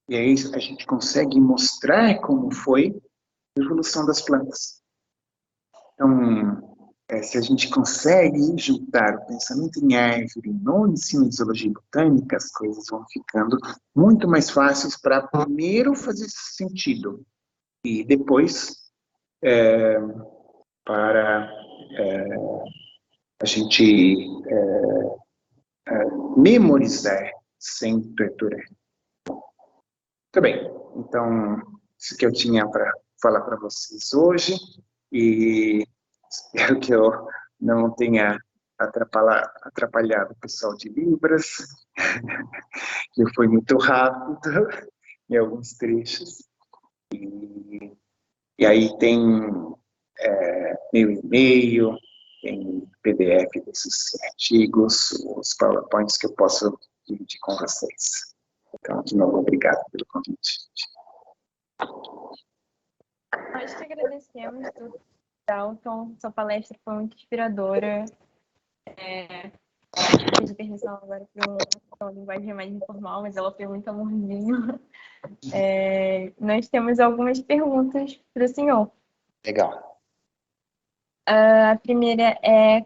E aí a gente consegue mostrar como foi a evolução das plantas. Então, se a gente consegue juntar o pensamento em árvore no ensino de zoologia botânica, as coisas vão ficando muito mais fáceis para primeiro fazer sentido e depois para a gente memorizar sem torturar. Muito bem, então, isso que eu tinha para falar para vocês hoje, e espero que eu não tenha atrapalhado o pessoal de Libras, que foi muito rápido em alguns trechos. E aí tem meu e-mail, tem PDF desses artigos, os PowerPoints que eu posso dividir com vocês. Então, de novo, obrigado pelo convite. Nós te agradecemos, Dalton. Sua palestra foi muito inspiradora. De permissão agora para uma linguagem mais informal, mas ela foi muito amorzinho. Nós temos algumas perguntas para o senhor. Legal. A primeira é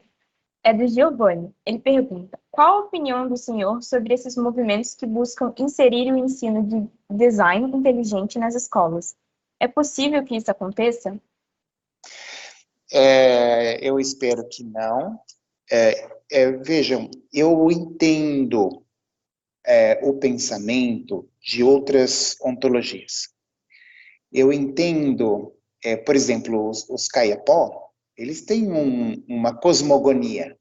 do Giovanni. Ele pergunta: qual a opinião do senhor sobre esses movimentos que buscam inserir o ensino de design inteligente nas escolas? É possível que isso aconteça? Eu espero que não. Vejam, eu entendo o pensamento de outras ontologias. Eu entendo, por exemplo, os Kayapó, eles têm uma cosmogonia.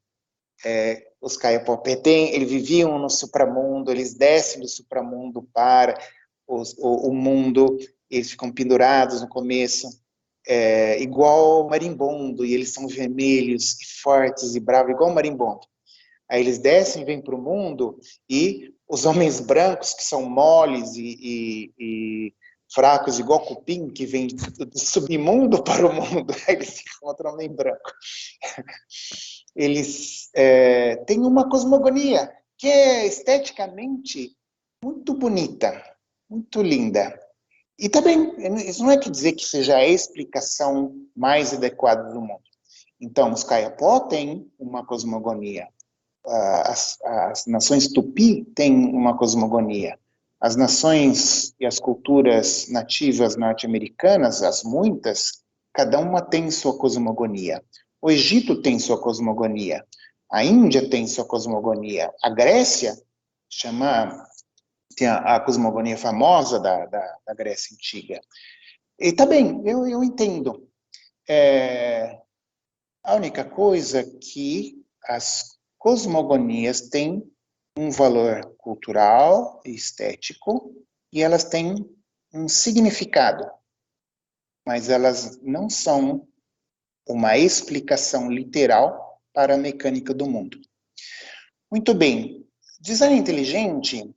Os Kayapó eles viviam no supramundo, eles descem do supramundo para o mundo, eles ficam pendurados no começo, igual o marimbondo, e eles são vermelhos, e fortes e bravos, igual o marimbondo. Aí eles descem, vêm para o mundo, e os homens brancos, que são moles e fracos, igual cupim, que vem do submundo para o mundo, aí eles se encontram homem branco. Eles têm uma cosmogonia que é esteticamente muito bonita, muito linda. E também, isso não é que dizer que seja a explicação mais adequada do mundo. Então, os Kayapó têm uma cosmogonia. As nações Tupi têm uma cosmogonia. As nações e as culturas nativas norte-americanas, as muitas, cada uma tem sua cosmogonia. O Egito tem sua cosmogonia. A Índia tem sua cosmogonia. A Grécia tem a cosmogonia famosa da Grécia Antiga. E tá bem, eu entendo. A única coisa que as cosmogonias têm um valor cultural e estético, e elas têm um significado, mas elas não são uma explicação literal para a mecânica do mundo. Muito bem, design inteligente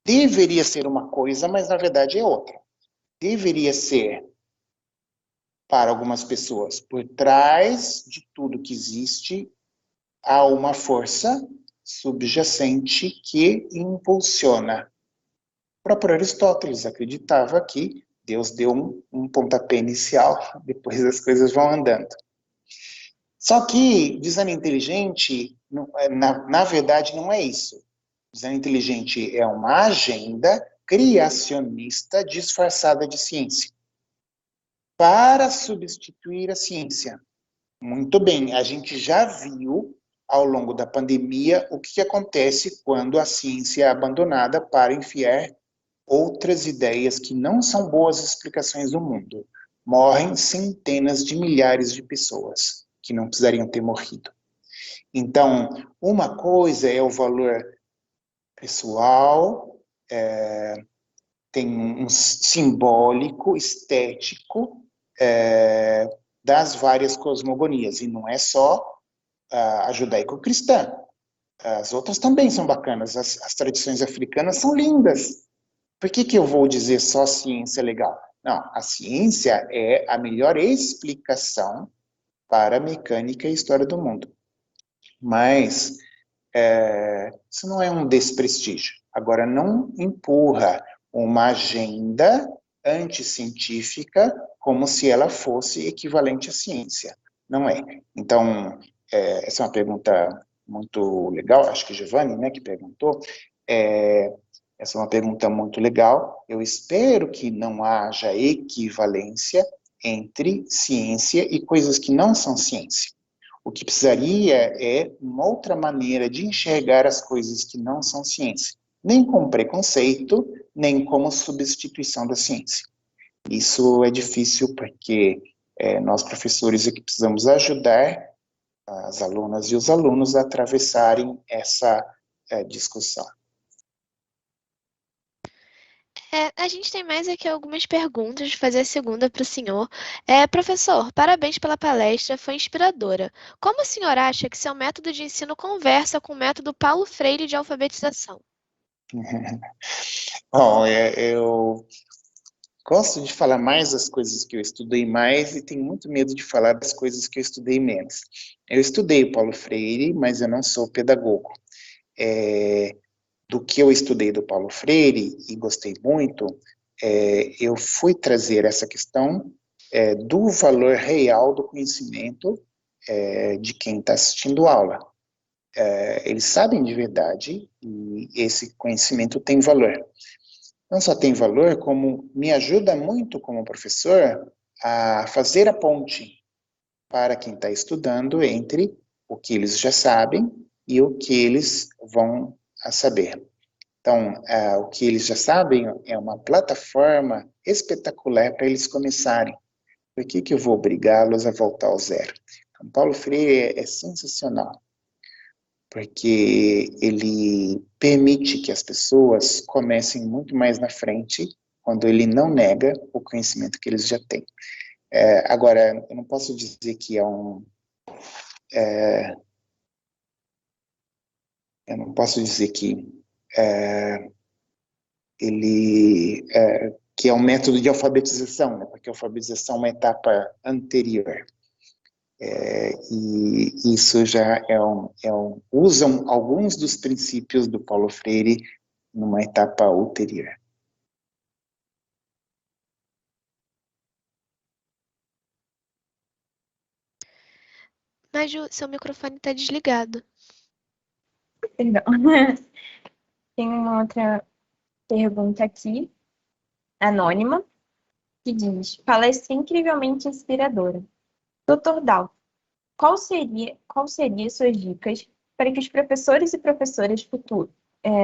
deveria ser uma coisa, mas na verdade é outra. Deveria ser, para algumas pessoas, por trás de tudo que existe, há uma força subjacente que impulsiona. O próprio Aristóteles acreditava que Deus deu um pontapé inicial, depois as coisas vão andando. Só que design inteligente, na verdade, não é isso. Design inteligente é uma agenda criacionista disfarçada de ciência, para substituir a ciência. Muito bem, a gente já viu ao longo da pandemia o que acontece quando a ciência é abandonada para enfiar outras ideias que não são boas explicações do mundo. Morrem centenas de milhares de pessoas que não precisariam ter morrido. Então, uma coisa é o valor pessoal, tem um simbólico, estético, das várias cosmogonias, e não é só a judaico-cristã. As outras também são bacanas, as tradições africanas são lindas. Por que eu vou dizer só ciência é legal? Não, a ciência é a melhor explicação para a mecânica e história do mundo. Mas isso não é um desprestígio. Agora, não empurra uma agenda anticientífica como se ela fosse equivalente à ciência. Não é. Então, essa é uma pergunta muito legal, acho que Giovanni, né, que perguntou. Essa é uma pergunta muito legal. Eu espero que não haja equivalência entre ciência e coisas que não são ciência. O que precisaria é uma outra maneira de enxergar as coisas que não são ciência, nem como preconceito, nem como substituição da ciência. Isso é difícil porque nós, professores, é que precisamos ajudar as alunas e os alunos a atravessarem essa discussão. A gente tem mais aqui algumas perguntas, vou fazer a segunda para o senhor. Professor, parabéns pela palestra, foi inspiradora. Como o senhor acha que seu método de ensino conversa com o método Paulo Freire de alfabetização? Bom, eu gosto de falar mais das coisas que eu estudei mais e tenho muito medo de falar das coisas que eu estudei menos. Eu estudei o Paulo Freire, mas eu não sou pedagogo. Do que eu estudei do Paulo Freire, e gostei muito, eu fui trazer essa questão do valor real do conhecimento de quem está assistindo aula. Eles sabem de verdade e esse conhecimento tem valor. Não só tem valor, como me ajuda muito como professor a fazer a ponte para quem está estudando entre o que eles já sabem e o que eles vão a saber. Então, o que eles já sabem é uma plataforma espetacular para eles começarem. Por que eu vou obrigá-los a voltar ao zero? Então, Paulo Freire é sensacional, porque ele permite que as pessoas comecem muito mais na frente, quando ele não nega o conhecimento que eles já têm. Agora, eu não posso dizer que eu não posso dizer que que é um método de alfabetização, né? Porque a alfabetização é uma etapa anterior. E isso já usam alguns dos princípios do Paulo Freire numa etapa ulterior. Mas seu microfone está desligado. Perdão. Tem uma outra pergunta aqui, anônima, que diz: palestra incrivelmente inspiradora. Dr. Dalton, qual seria suas dicas para que os professores e professoras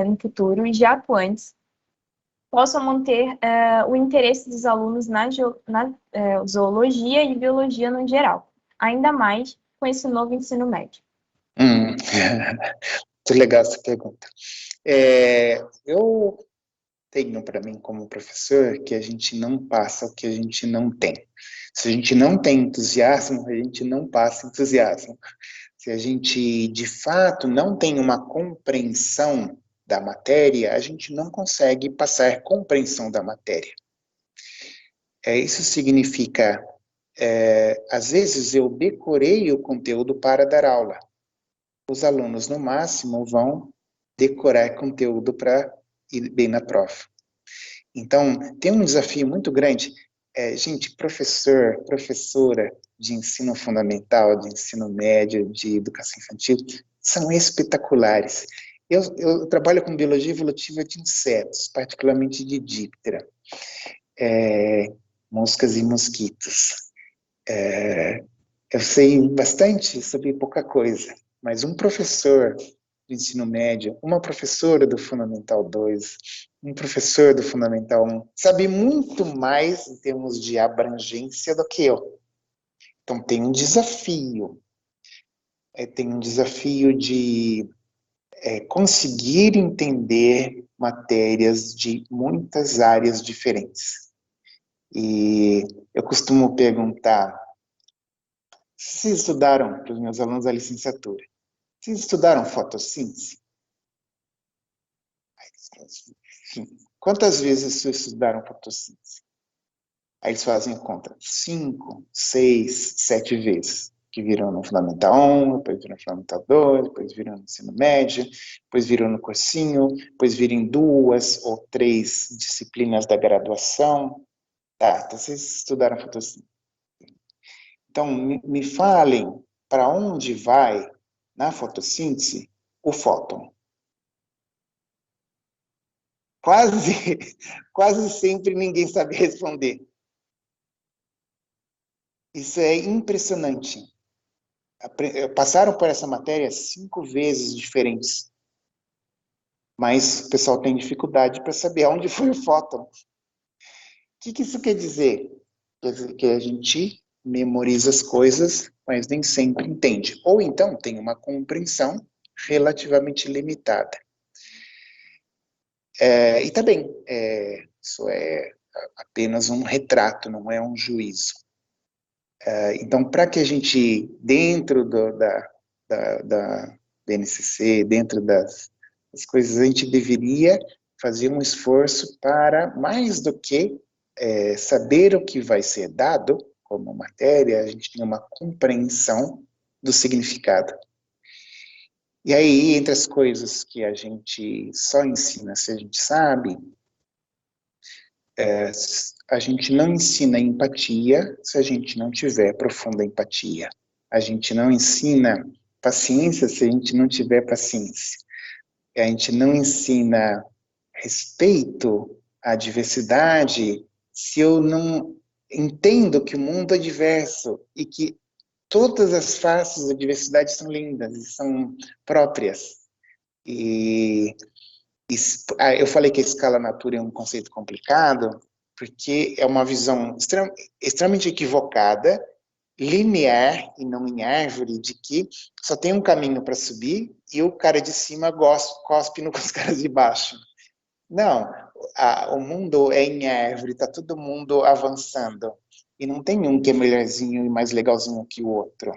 no futuro e já atuantes possam manter o interesse dos alunos na zoologia e biologia no geral, ainda mais com esse novo ensino médio? Muito legal essa pergunta. Eu tenho para mim como professor que a gente não passa o que a gente não tem. Se a gente não tem entusiasmo, a gente não passa entusiasmo. Se a gente, de fato, não tem uma compreensão da matéria, a gente não consegue passar compreensão da matéria. Isso significa, às vezes eu decorei o conteúdo para dar aula. Os alunos, no máximo, vão decorar conteúdo para ir bem na prova. Então, tem um desafio muito grande. Gente, professor, professora de ensino fundamental, de ensino médio, de educação infantil, são espetaculares. Eu trabalho com biologia evolutiva de insetos, particularmente de díptera, moscas e mosquitos. Eu sei bastante sobre pouca coisa, mas um professor do ensino médio, uma professora do Fundamental 2, um professor do Fundamental 1, sabe muito mais em termos de abrangência do que eu. Então tem um desafio. Tem um desafio de conseguir entender matérias de muitas áreas diferentes. E eu costumo perguntar, vocês estudaram, para os meus alunos da licenciatura, vocês estudaram fotossíntese? Quantas vezes vocês estudaram fotossíntese? Aí eles fazem a conta, 5, 6, 7 vezes, que viram no Fundamental 1, depois viram no Fundamental 2, depois viram no ensino médio, depois viram no cursinho, depois viram em 2 ou 3 disciplinas da graduação. Tá, então vocês estudaram fotossíntese. Então, me falem para onde vai, na fotossíntese, o fóton. Quase sempre ninguém sabe responder. Isso é impressionante. Passaram por essa matéria 5 vezes diferentes. Mas o pessoal tem dificuldade para saber onde foi o fóton. O que isso quer dizer? Quer dizer que a gente memoriza as coisas, mas nem sempre entende. Ou então tem uma compreensão relativamente limitada. E também, isso é apenas um retrato, não é um juízo. Então, para que a gente, dentro da BNCC, dentro das coisas, a gente deveria fazer um esforço para, mais do que saber o que vai ser dado como matéria, a gente tem uma compreensão do significado. E aí, entre as coisas que a gente só ensina se a gente sabe, a gente não ensina empatia se a gente não tiver profunda empatia. A gente não ensina paciência se a gente não tiver paciência. A gente não ensina respeito à diversidade se eu não entendo que o mundo é diverso e que todas as faces da diversidade são lindas e são próprias. Eu falei que a escala natura é um conceito complicado, porque é uma visão extremamente equivocada, linear e não em árvore, de que só tem um caminho para subir e o cara de cima cospe nos caras de baixo. Não, o mundo é em árvore, está todo mundo avançando. E não tem um que é melhorzinho e mais legalzinho que o outro.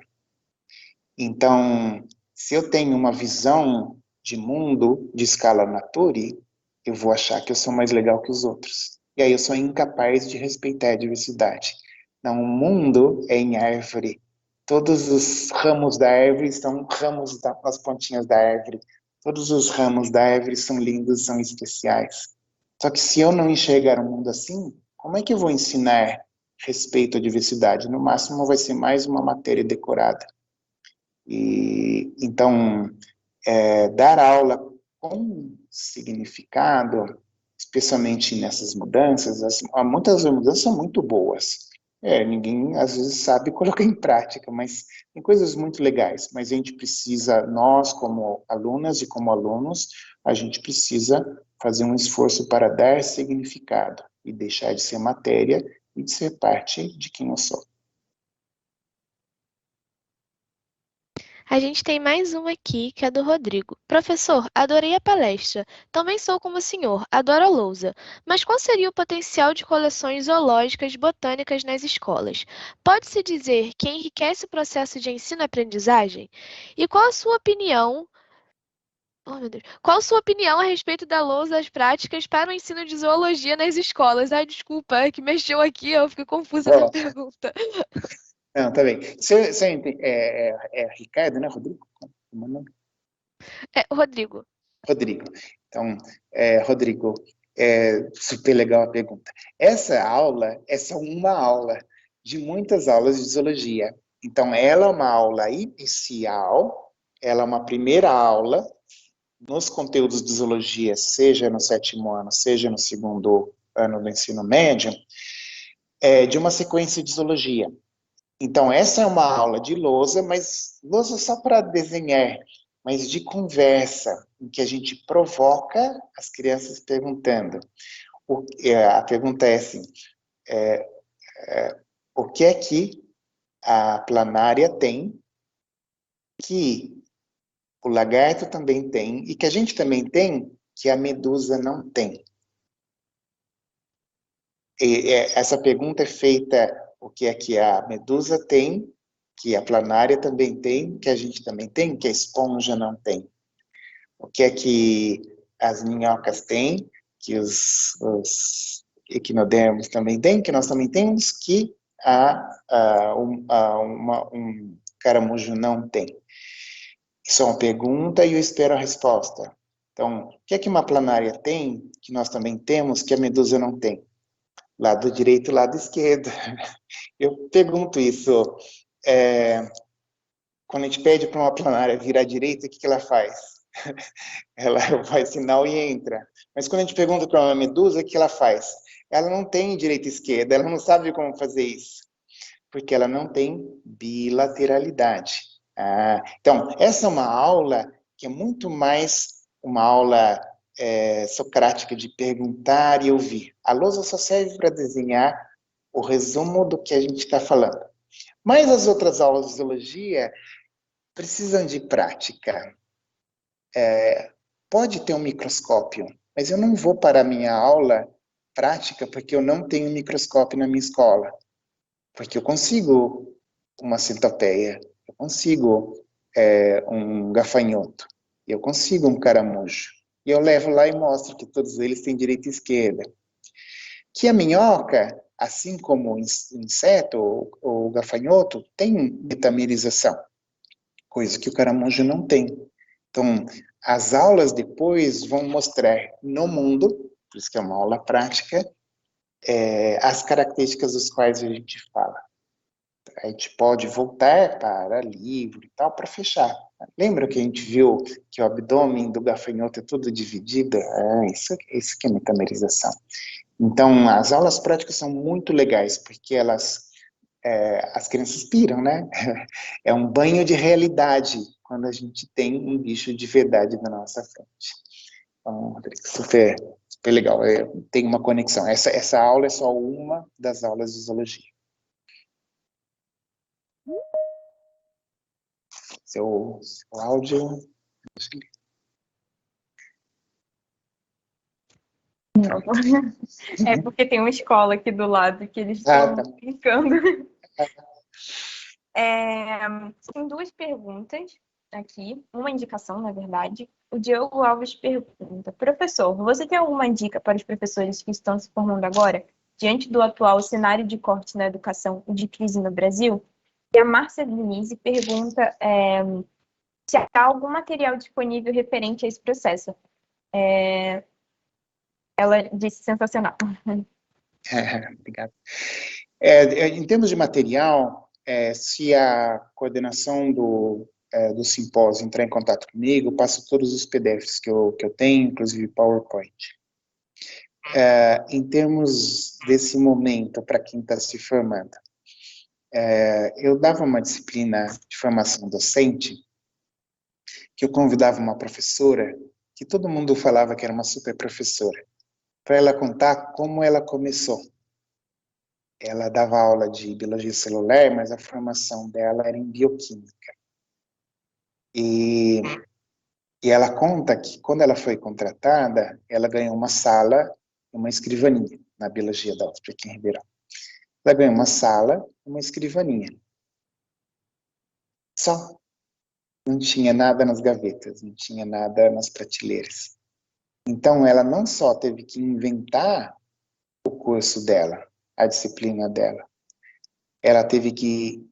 Então, se eu tenho uma visão de mundo de escala Nature, eu vou achar que eu sou mais legal que os outros. E aí eu sou incapaz de respeitar a diversidade. Não, o mundo é em árvore. Todos os ramos da árvore são ramos nas pontinhas da árvore. Todos os ramos da árvore são lindos, são especiais. Só que se eu não enxergar o mundo assim, como é que eu vou ensinar respeito à diversidade? No máximo vai ser mais uma matéria decorada. E então, dar aula com significado, especialmente nessas mudanças, muitas mudanças são muito boas. Ninguém, às vezes, sabe colocar em prática, mas tem coisas muito legais. Mas a gente precisa, nós, como alunas e como alunos, a gente precisa fazer um esforço para dar significado e deixar de ser matéria e de ser parte de quem eu sou. A gente tem mais uma aqui, que é do Rodrigo. Professor, adorei a palestra. Também sou como o senhor, adoro a lousa. Mas qual seria o potencial de coleções zoológicas botânicas nas escolas? Pode-se dizer que enriquece o processo de ensino-aprendizagem? E qual a sua opinião? Oh, meu Deus. Qual a sua opinião a respeito da lousa das práticas para o ensino de zoologia nas escolas? Ai, desculpa, é que mexeu aqui, eu fiquei confusa na pergunta. Não, tá bem. Ricardo, né, Rodrigo? Rodrigo. Rodrigo. Então, Rodrigo, super legal a pergunta. Essa aula é só uma aula de muitas aulas de zoologia. Então, ela é uma aula inicial, ela é uma primeira aula nos conteúdos de zoologia, seja no 7º ano, seja no 2º ano do ensino médio, de uma sequência de zoologia. Então, essa é uma aula de lousa, mas lousa só para desenhar, mas de conversa, em que a gente provoca as crianças perguntando. A pergunta é assim, o que é que a planária tem, que o lagarto também tem, e que a gente também tem, que a medusa não tem? Essa pergunta é feita o que é que a medusa tem, que a planária também tem, que a gente também tem, que a esponja não tem. O que é que as minhocas têm, que os equinodermos também têm, que nós também temos, que um caramujo não tem. Isso é uma pergunta e eu espero a resposta. Então, o que é que uma planária tem, que nós também temos, que a medusa não tem? Lado direito e lado esquerdo. Eu pergunto isso. Quando a gente pede para uma planária virar à direita, o que ela faz? Ela faz sinal e entra. Mas quando a gente pergunta para uma medusa, o que ela faz? Ela não tem direita e esquerda, ela não sabe como fazer isso, porque ela não tem bilateralidade. Então, essa é uma aula que é muito mais uma aula socrática de perguntar e ouvir. A lousa só serve para desenhar o resumo do que a gente está falando. Mas as outras aulas de zoologia precisam de prática. Pode ter um microscópio, mas eu não vou para a minha aula prática porque eu não tenho microscópio na minha escola. Porque eu consigo uma centopeia, eu consigo um gafanhoto, eu consigo um caramujo. E eu levo lá e mostro que todos eles têm direita e esquerda. Que a minhoca, assim como o inseto, o gafanhoto, tem metamerização, coisa que o caramujo não tem. Então, as aulas depois vão mostrar no mundo, por isso que é uma aula prática, as características dos quais a gente fala. A gente pode voltar para livro e tal, para fechar. Lembra que a gente viu que o abdômen do gafanhoto é tudo dividido? Isso que é metamerização. Então, as aulas práticas são muito legais, porque as crianças piram, né? É um banho de realidade, quando a gente tem um bicho de verdade na nossa frente. Então, super, super legal. Tem uma conexão. Essa aula é só uma das aulas de zoologia. Seu áudio. Não. É porque tem uma escola aqui do lado que eles estão brincando. Tem duas perguntas aqui, uma indicação, na verdade. O Diogo Alves pergunta: professor, você tem alguma dica para os professores que estão se formando agora, diante do atual cenário de corte na educação e de crise no Brasil? E a Márcia Denise pergunta se há algum material disponível referente a esse processo. Ela disse sensacional. Obrigado. Em termos de material, se a coordenação do simpósio entrar em contato comigo, eu passo todos os PDFs que eu tenho, inclusive PowerPoint. Em termos desse momento, para quem está se formando, eu dava uma disciplina de formação docente, que eu convidava uma professora, que todo mundo falava que era uma super professora, para ela contar como ela começou. Ela dava aula de biologia celular, mas a formação dela era em bioquímica. E ela conta que quando ela foi contratada, ela ganhou uma sala e uma escrivaninha na biologia da USP aqui em Ribeirão. Ela ganhou uma sala e uma escrivaninha. Só. Não tinha nada nas gavetas, não tinha nada nas prateleiras. Então, ela não só teve que inventar o curso dela, a disciplina dela, ela teve que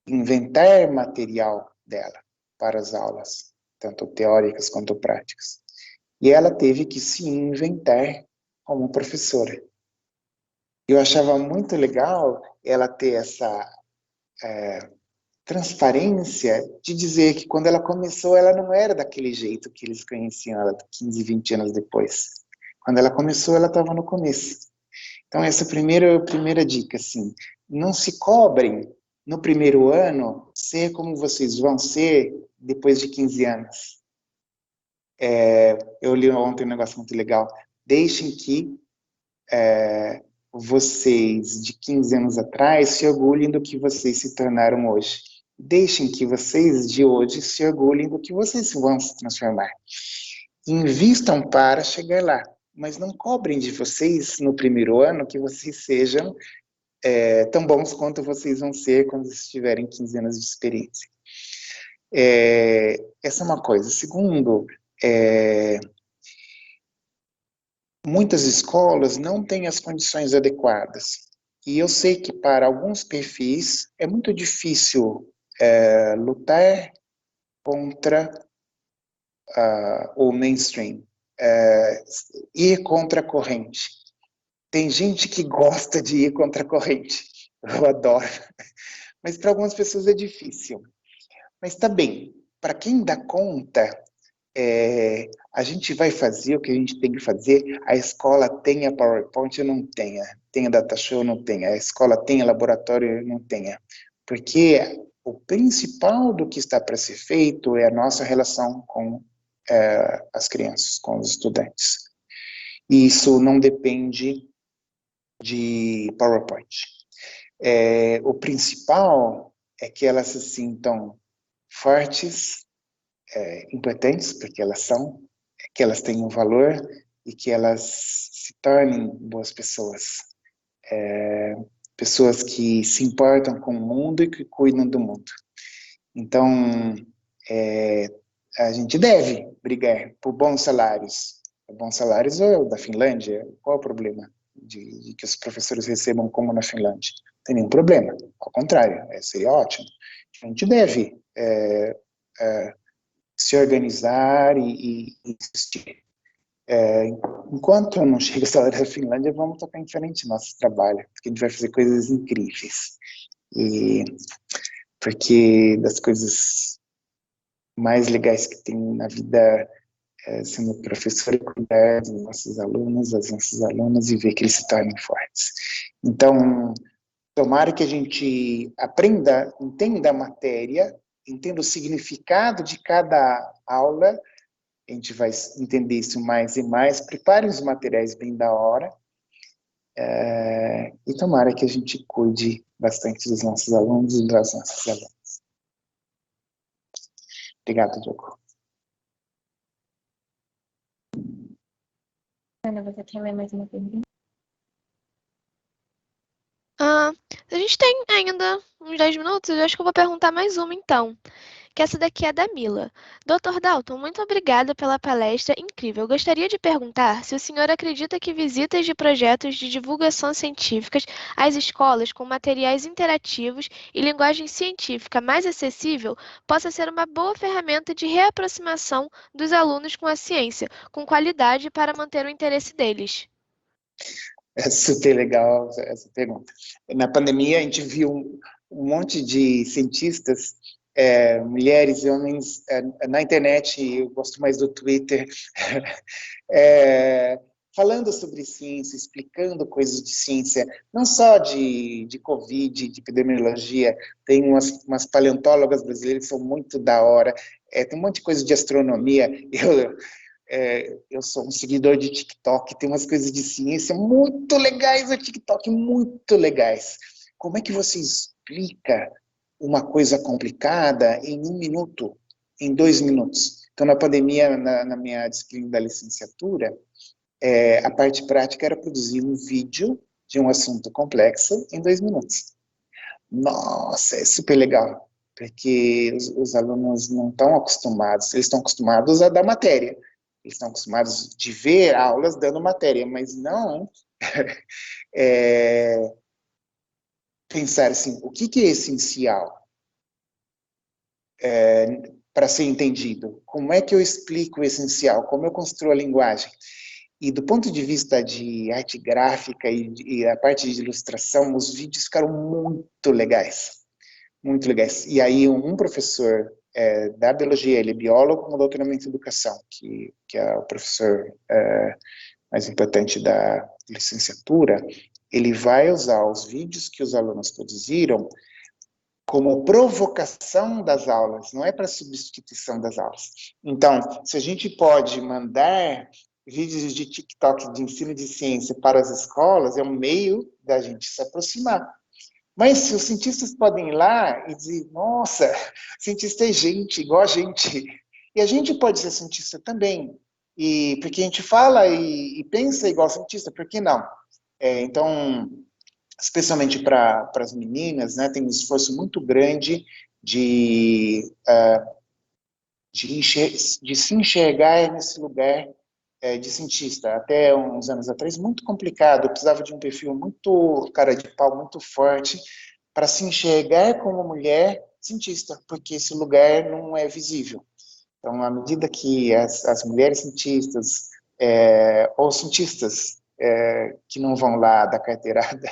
inventar material dela para as aulas, tanto teóricas quanto práticas. E ela teve que se inventar como professora. Eu achava muito legal ela ter essa transparência de dizer que quando ela começou, ela não era daquele jeito que eles conheciam ela 15, 20 anos depois. Quando ela começou, ela estava no começo. Então, essa é a primeira dica, assim, não se cobrem no primeiro ano ser como vocês vão ser depois de 15 anos. Eu li ontem um negócio muito legal. Deixem que vocês de 15 anos atrás se orgulhem do que vocês se tornaram hoje. Deixem que vocês de hoje se orgulhem do que vocês vão se transformar. Invistam para chegar lá, mas não cobrem de vocês no primeiro ano que vocês sejam tão bons quanto vocês vão ser quando vocês tiverem 15 anos de experiência. Essa é uma coisa. Segundo, muitas escolas não têm as condições adequadas. E eu sei que para alguns perfis é muito difícil lutar contra o mainstream, ir contra a corrente. Tem gente que gosta de ir contra a corrente, eu adoro, mas para algumas pessoas é difícil. Mas tá bem, para quem dá conta, a gente vai fazer o que a gente tem que fazer. A escola tem a PowerPoint, eu não tenha. Tem a DataShow, eu não tenha. A escola tem a laboratório, eu não tenha. Porque o principal do que está para ser feito é a nossa relação com as crianças, com os estudantes. E isso não depende de PowerPoint. O principal é que elas se sintam fortes, importantes, porque elas são, que elas tenham valor e que elas se tornem boas pessoas. Pessoas que se importam com o mundo e que cuidam do mundo. Então, a gente deve brigar por bons salários. Bons salários é o da Finlândia. Qual é o problema de que os professores recebam como na Finlândia? Não tem nenhum problema. Ao contrário, seria ótimo. A gente deve se organizar e insistir. Enquanto não chega a salário da Finlândia, vamos tocar em frente nosso trabalho, porque a gente vai fazer coisas incríveis. Porque das coisas mais legais que tem na vida sendo professor e cuidar dos nossos alunos, das nossas alunas e ver que eles se tornem fortes. Então, tomara que a gente aprenda, entenda a matéria, entenda o significado de cada aula. A gente vai entender isso mais e mais. Prepare os materiais bem da hora. E tomara que a gente cuide bastante dos nossos alunos e das nossas alunas. Obrigado, Diogo. Ana, você quer ler mais uma pergunta? A gente tem ainda uns 10 minutos, eu acho que eu vou perguntar mais uma então. Que essa daqui é da Mila. Dr. Dalton, muito obrigada pela palestra incrível. Eu gostaria de perguntar se o senhor acredita que visitas de projetos de divulgação científicas às escolas com materiais interativos e linguagem científica mais acessível possa ser uma boa ferramenta de reaproximação dos alunos com a ciência, com qualidade para manter o interesse deles. É super legal essa pergunta. Na pandemia, a gente viu um monte de cientistas, mulheres e homens, na internet, eu gosto mais do Twitter, falando sobre ciência, explicando coisas de ciência, não só de Covid, de epidemiologia, tem umas paleontólogas brasileiras que são muito da hora, tem um monte de coisa de astronomia. Eu sou um seguidor de TikTok, tem umas coisas de ciência muito legais no TikTok, muito legais. Como é que você explica uma coisa complicada em 1 minuto, em 2 minutos? Então, na pandemia, na minha disciplina da licenciatura, a parte prática era produzir um vídeo de um assunto complexo em 2 minutos. Nossa, é super legal, porque os alunos não estão acostumados, eles estão acostumados a dar matéria. Eles estão acostumados de ver aulas dando matéria, mas não pensar assim, o que é essencial para ser entendido? Como é que eu explico o essencial? Como eu construo a linguagem? E do ponto de vista de arte gráfica e a parte de ilustração, os vídeos ficaram muito legais. Muito legais. E aí um professor da biologia, ele é biólogo com doutoramento em educação, que é o professor mais importante da licenciatura, ele vai usar os vídeos que os alunos produziram como provocação das aulas, não é para substituição das aulas. Então, se a gente pode mandar vídeos de TikTok de ensino de ciência para as escolas, é um meio da gente se aproximar. Mas se os cientistas podem ir lá e dizer, nossa, cientista é gente, igual a gente. E a gente pode ser cientista também. E porque a gente fala e pensa igual cientista, por que não? Então, especialmente para as meninas, né, tem um esforço muito grande de, de se enxergar nesse lugar de cientista. Até uns anos atrás, muito complicado, eu precisava de um perfil muito cara de pau, muito forte, para se enxergar como mulher cientista, porque esse lugar não é visível. Então, à medida que as mulheres cientistas, ou cientistas que não vão lá da carteirada,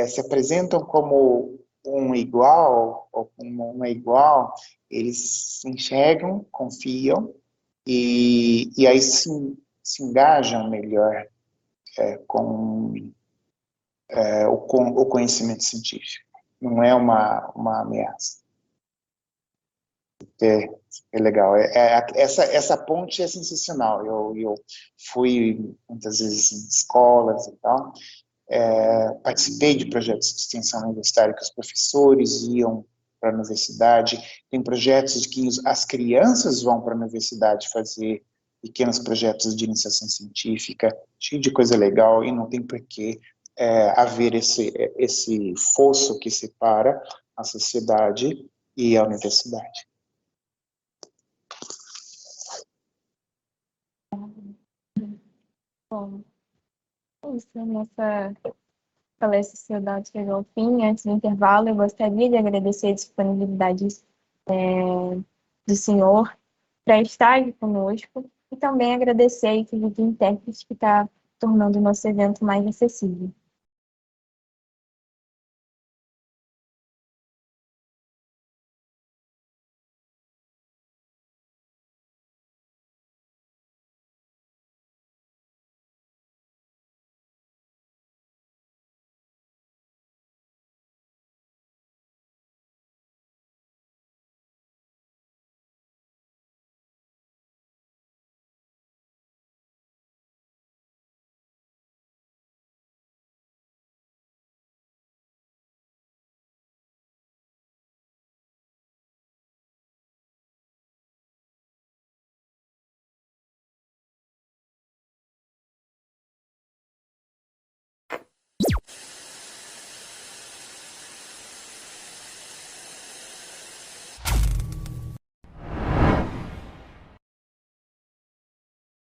se apresentam como um igual, ou como uma igual, eles se enxergam, confiam, e aí se engajam melhor com o conhecimento científico. Não é uma ameaça. É legal. Essa ponte é sensacional. Eu fui muitas vezes em escolas e tal, participei de projetos de extensão universitária que os professores iam para a universidade. Tem projetos que as crianças vão para a universidade fazer pequenos projetos de iniciação científica, cheio de coisa legal, e não tem por que haver esse fosso que separa a sociedade e a universidade. Bom, é isso, nossa palestra Sociedade chegou ao fim. Antes do intervalo, eu gostaria de agradecer a disponibilidade do senhor para estar aqui conosco e também agradecer a equipe de intérpretes que está tornando o nosso evento mais acessível.